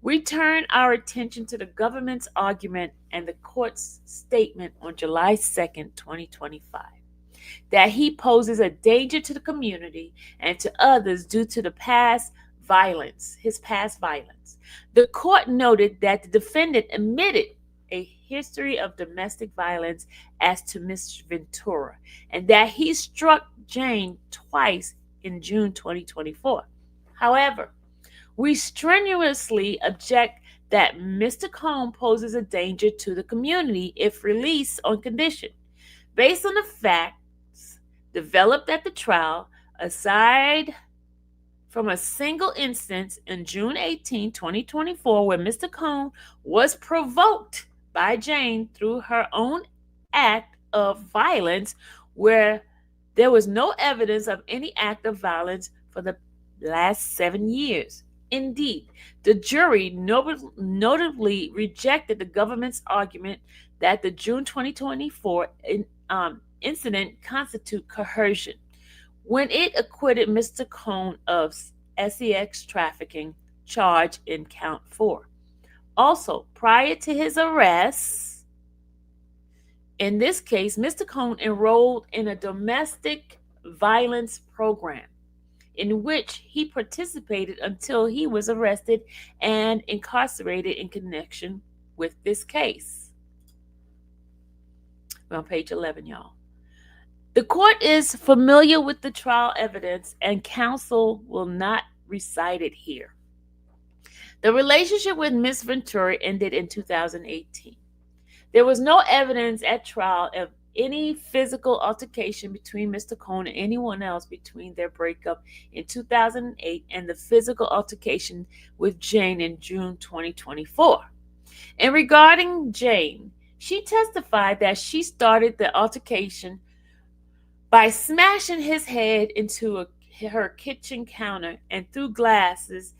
We turn our attention to the government's argument and the court's statement on July 2nd, 2025, that he poses a danger to the community and to others due to his past violence. The court noted that the defendant admitted a history of domestic violence as to Mr. Ventura, and that he struck Jane twice in June 2024. However, we strenuously object that Mr. Cohn poses a danger to the community if released on condition. Based on the facts developed at the trial, aside from a single instance in June 18, 2024, where Mr. Cohn was provoked by Jane through her own act of violence, where there was no evidence of any act of violence for the last 7 years. Indeed, the jury notably rejected the government's argument that the June 2024 incident constituted coercion when it acquitted Mr. Cohn of sex trafficking charge in count 4. Also, prior to his arrest, in this case, Mr. Cohn enrolled in a domestic violence program in which he participated until he was arrested and incarcerated in connection with this case. We're on page 11, y'all. The court is familiar with the trial evidence, and counsel will not recite it here. The relationship with Ms. Ventura ended in 2018. There was no evidence at trial of any physical altercation between Mr. Cohn and anyone else between their breakup in 2008 and the physical altercation with Jane in June 2024. And regarding Jane, she testified that she started the altercation by smashing his head into her kitchen counter and threw glasses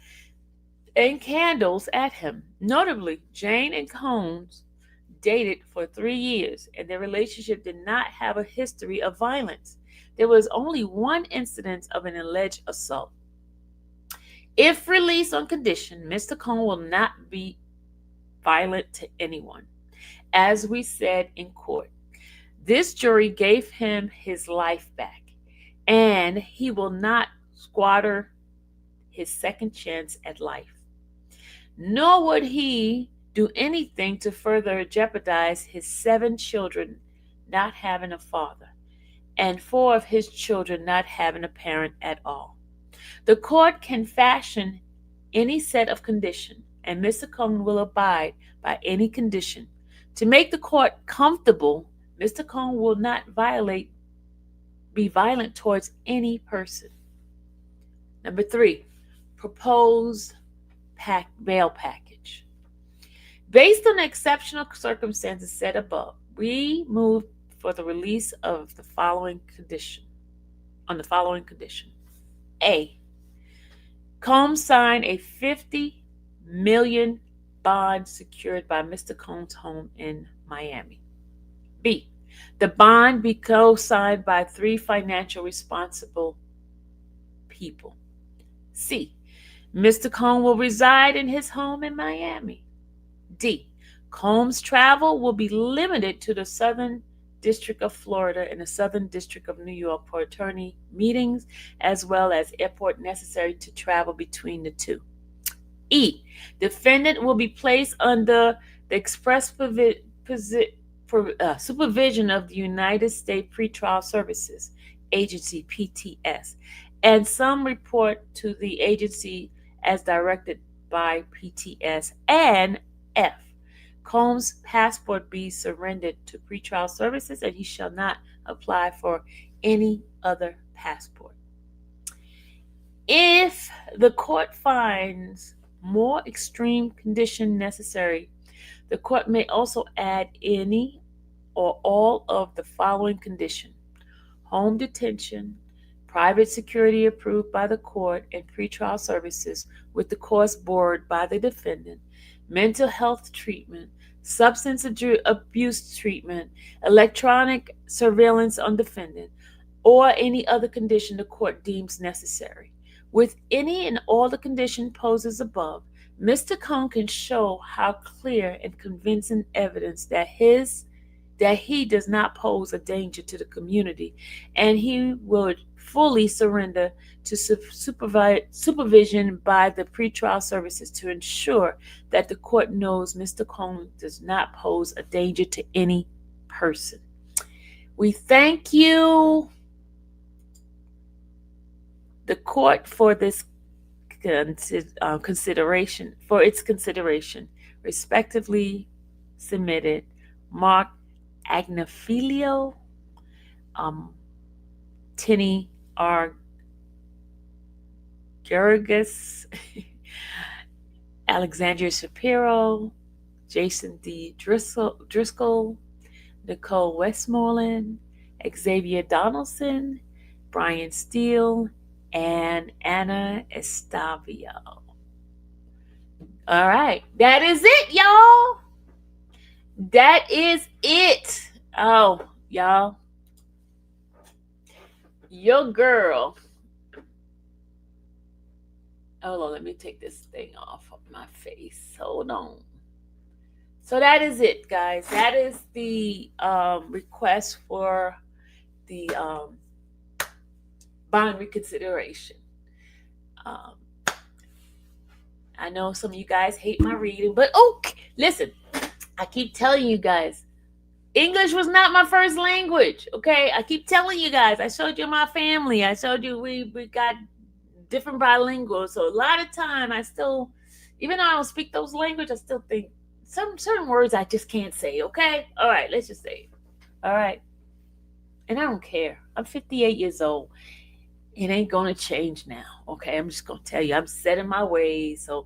and candles at him. Notably, Jane and Cohn dated for 3 years, and their relationship did not have a history of violence. There was only one incident of an alleged assault. If released on condition, Mr. Cohn will not be violent to anyone. As we said in court, this jury gave him his life back, and he will not squander his second chance at life. Nor would he do anything to further jeopardize his 7 children not having a father, and 4 of his children not having a parent at all. The court can fashion any set of conditions, and Mr. Cohn will abide by any condition. To make the court comfortable, Mr. Cohn will not be violent towards any person. Number 3, proposed bail package. Based on the exceptional circumstances set above, we move for the release of the following condition. A, Combs signed a $50 million bond secured by Mr. Cohn's home in Miami. B, the bond be co-signed by 3 financially responsible people. C, Mr. Cohn will reside in his home in Miami. D, Combs' travel will be limited to the Southern District of Florida and the Southern District of New York for attorney meetings, as well as airport necessary to travel between the two. E, defendant will be placed under the express supervision of the United States Pretrial Services Agency, PTS, and some report to the agency as directed by PTS. And F, Combs' passport be surrendered to pretrial services, and he shall not apply for any other passport. If the court finds more extreme condition necessary, the court may also add any or all of the following condition: home detention, private security approved by the court, and pretrial services with the cost borne by the defendant, mental health treatment, substance abuse treatment, electronic surveillance on defendant, or any other condition the court deems necessary. With any and all the condition poses above, Mr. Cone can show how clear and convincing evidence that he does not pose a danger to the community, and he would fully surrender to supervision by the pretrial services to ensure that the court knows Mr. Cone does not pose a danger to any person. We thank you, the court, for this consideration, for its consideration. Respectively submitted, Mark Agnafilio, Tinny R. Gerges, Alexandria Shapiro, Jason D. Driscoll, Nicole Westmoreland, Xavier Donaldson, Brian Steele, and Anna Estavio. All right, that is it, y'all. That is it. Oh, y'all. Your girl. Hold on, let me take this thing off of my face. Hold on. So that is it, guys. That is the request for the bond reconsideration. I know some of you guys hate my reading, but listen, I keep telling you guys, English was not my first language, okay? I keep telling you guys. I showed you my family. I showed you we got different bilinguals. So a lot of time I still, even though I don't speak those languages, I still think some certain words I just can't say, okay? All right, let's just say it. All right. And I don't care. I'm 58 years old. It ain't going to change now, okay? I'm just going to tell you, I'm set in my ways, so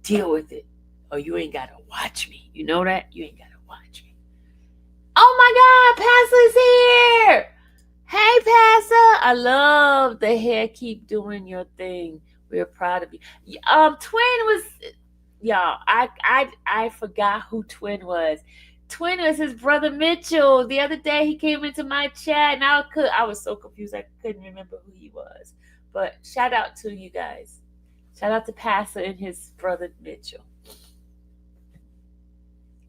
deal with it. Or you ain't got to watch me. You know that? You ain't got to watch me. Oh my God, Pastor's here. Hey, Pastor. I love the hair. Keep doing your thing. We're proud of you. Twin was, y'all, I forgot who Twin was. Twin was his brother Mitchell. The other day he came into my chat and I was so confused I couldn't remember who he was. But shout out to you guys. Shout out to Pastor and his brother Mitchell.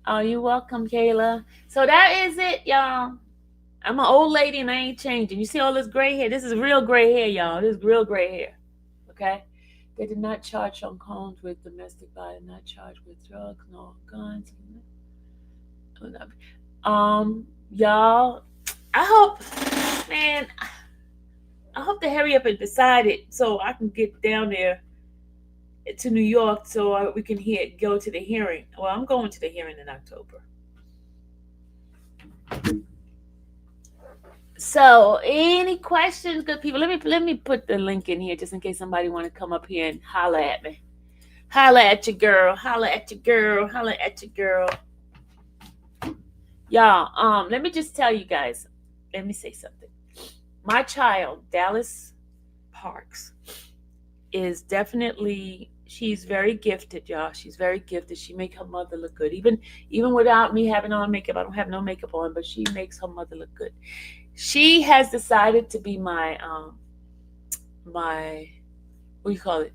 Oh, you're welcome, Kayla. So that is it, y'all. I'm an old lady and I ain't changing. You see all this gray hair? This is real gray hair, y'all. This is real gray hair. Okay? They did not charge Sean Combs with domestic violence, not charged with drugs, no guns. Y'all, I hope they hurry up and decide it so I can get down there to New York so we can go to the hearing. Well, I'm going to the hearing in October. So, any questions, good people? Let me put the link in here just in case somebody want to come up here and holler at me. Holler at your girl. Holler at your girl. Holler at your girl. Y'all, let me just tell you guys. Let me say something. My child, Dallas Parks, is definitely, she's very gifted, y'all. She's very gifted. She makes her mother look good. Even without me having on makeup, I don't have no makeup on, but she makes her mother look good. She has decided to be my what do you call it?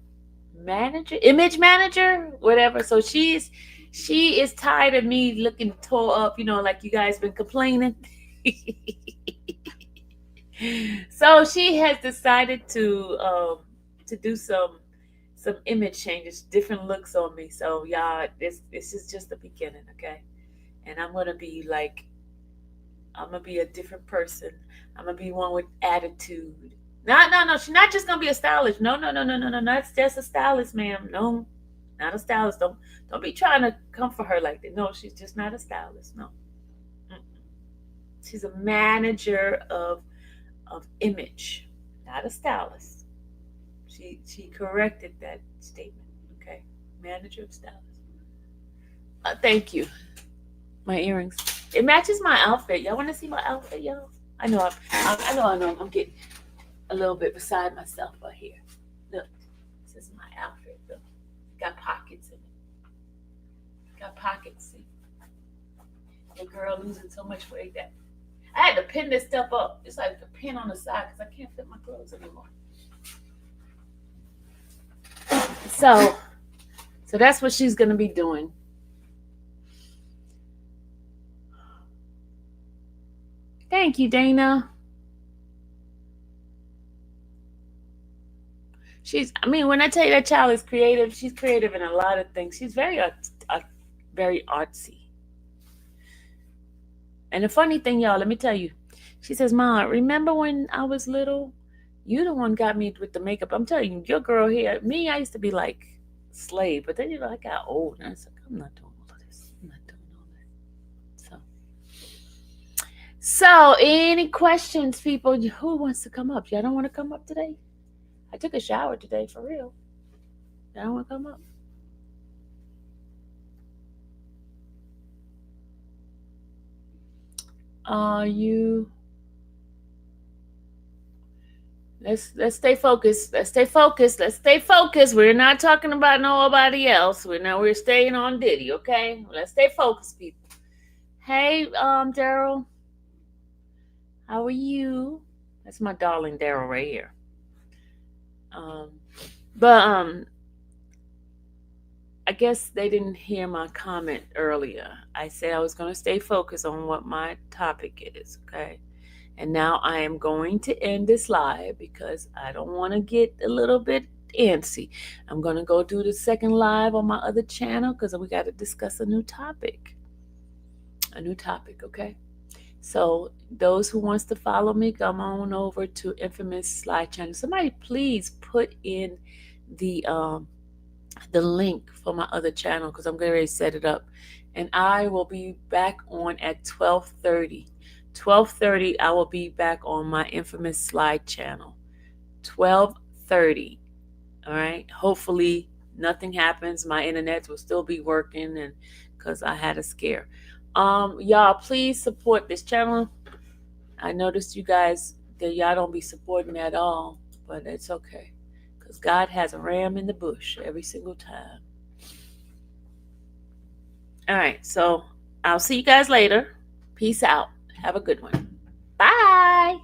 Image manager, whatever. So she is tired of me looking tore up, like you guys been complaining. So she has decided to do some image changes, different looks on me. So y'all, this is just the beginning, okay? And I'm gonna be a different person. I'm gonna be one with attitude. No. She's not just gonna be a stylist. No. Not just a stylist, ma'am. No, not a stylist. Don't be trying to come for her like that. No, she's just not a stylist. No. She's a manager of image, not a stylist. She corrected that statement. Okay, manager of stylist. Thank you. My earrings. It matches my outfit. Y'all want to see my outfit, y'all? I know. I'm getting a little bit beside myself out here. Look, this is my outfit. Look, got pockets in it. Got pockets. See? Your girl losing so much weight that I had to pin this stuff up. It's like a pin on the side because I can't fit my clothes anymore. So that's what she's going to be doing. Thank you, Dana. When I tell you that child is creative, she's creative in a lot of things. She's very artsy. And the funny thing, y'all, let me tell you, she says, Mom, remember when I was little? You the one got me with the makeup. I'm telling you, your girl here, me, I used to be like slave, but then I got old and I was like, I'm not doing all of this. I'm not doing all that. So any questions, people? Who wants to come up? Y'all don't want to come up today? I took a shower today, for real. Y'all don't want to come up? Let's stay focused. Let's stay focused. We're not talking about nobody else. We're staying on Diddy, okay? Let's stay focused, people. Hey, Daryl. How are you? That's my darling Daryl right here. I guess they didn't hear my comment earlier. I said I was going to stay focused on what my topic is, okay? And now I am going to end this live because I don't want to get a little bit antsy. I'm going to go do the second live on my other channel because we got to discuss a new topic. Okay? So those who wants to follow me, come on over to Infamous Slide Channel. Somebody please put in the link for my other channel because I'm going to set it up. And I will be back on at 12:30. 12:30, I will be back on my Infamous Slide channel. 12:30. All right. Hopefully nothing happens. My internet will still be working, and because I had a scare. Y'all, please support this channel. I noticed you guys that y'all don't be supporting me at all, but it's okay because God has a ram in the bush every single time. All right. So I'll see you guys later. Peace out. Have a good one. Bye.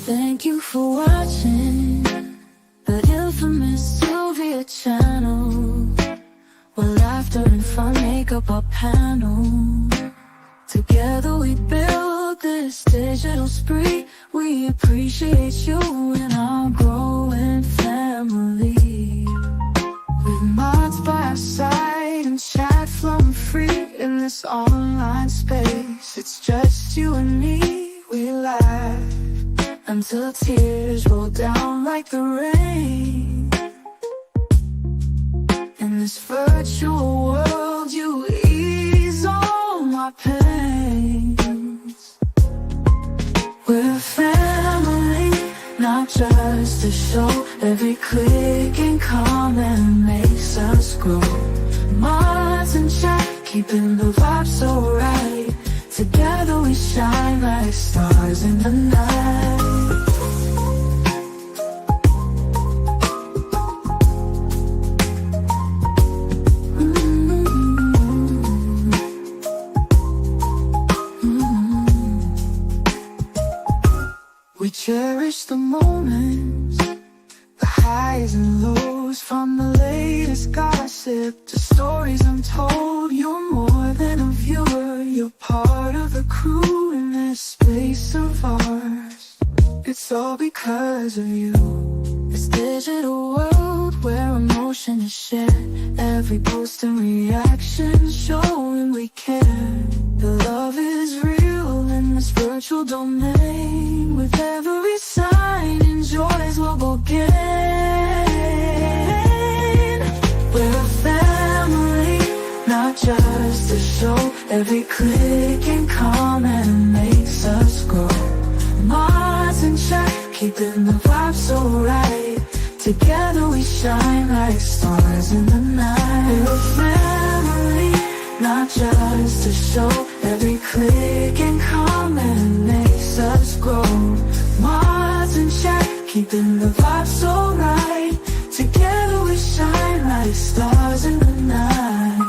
Thank you for watching the Infamous Sylvia channel, where laughter and fun make up our panel. Together we build this digital spree. We appreciate you and our growing family. With mods by our side and chat flowing free in this online space. It's just you and me, we laugh until tears roll down like the rain. In this virtual world, you ease all my pains. We're a family, not just a show. Every click and comment makes us grow. Mods and chat, keeping the vibe so right. Together we shine like stars in the night. We cherish the moments, the highs and lows, from the latest gossip to stories untold. You're more than a viewer, you're part of the crew in this space of ours. It's all because of you. This digital world where emotion is shared, every post and reaction showing we care. The love is real in this virtual domain. With every sign, enjoys what we'll gain. We're a family, not just a show. Every click and comment makes us grow. Mods and chat, keeping the vibe so right. Together we shine like stars in the night. We're a family, not just a show. Every click and comment makes us grow. Mars in check, keeping the vibe so right. Together we shine like stars in the night.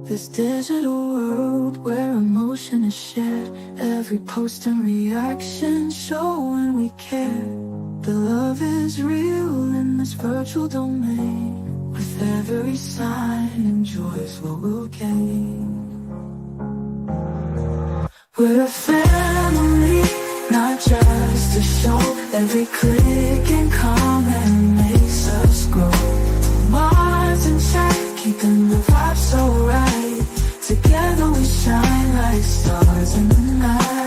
This digital world where emotion is shared, every post and reaction showing we care. The love is real in this virtual domain. With every sign, enjoys what we'll gain. We're a family, not just a show. Every click and comment makes us grow. Mars in check, keeping the vibe so right. Together we shine like stars in the night.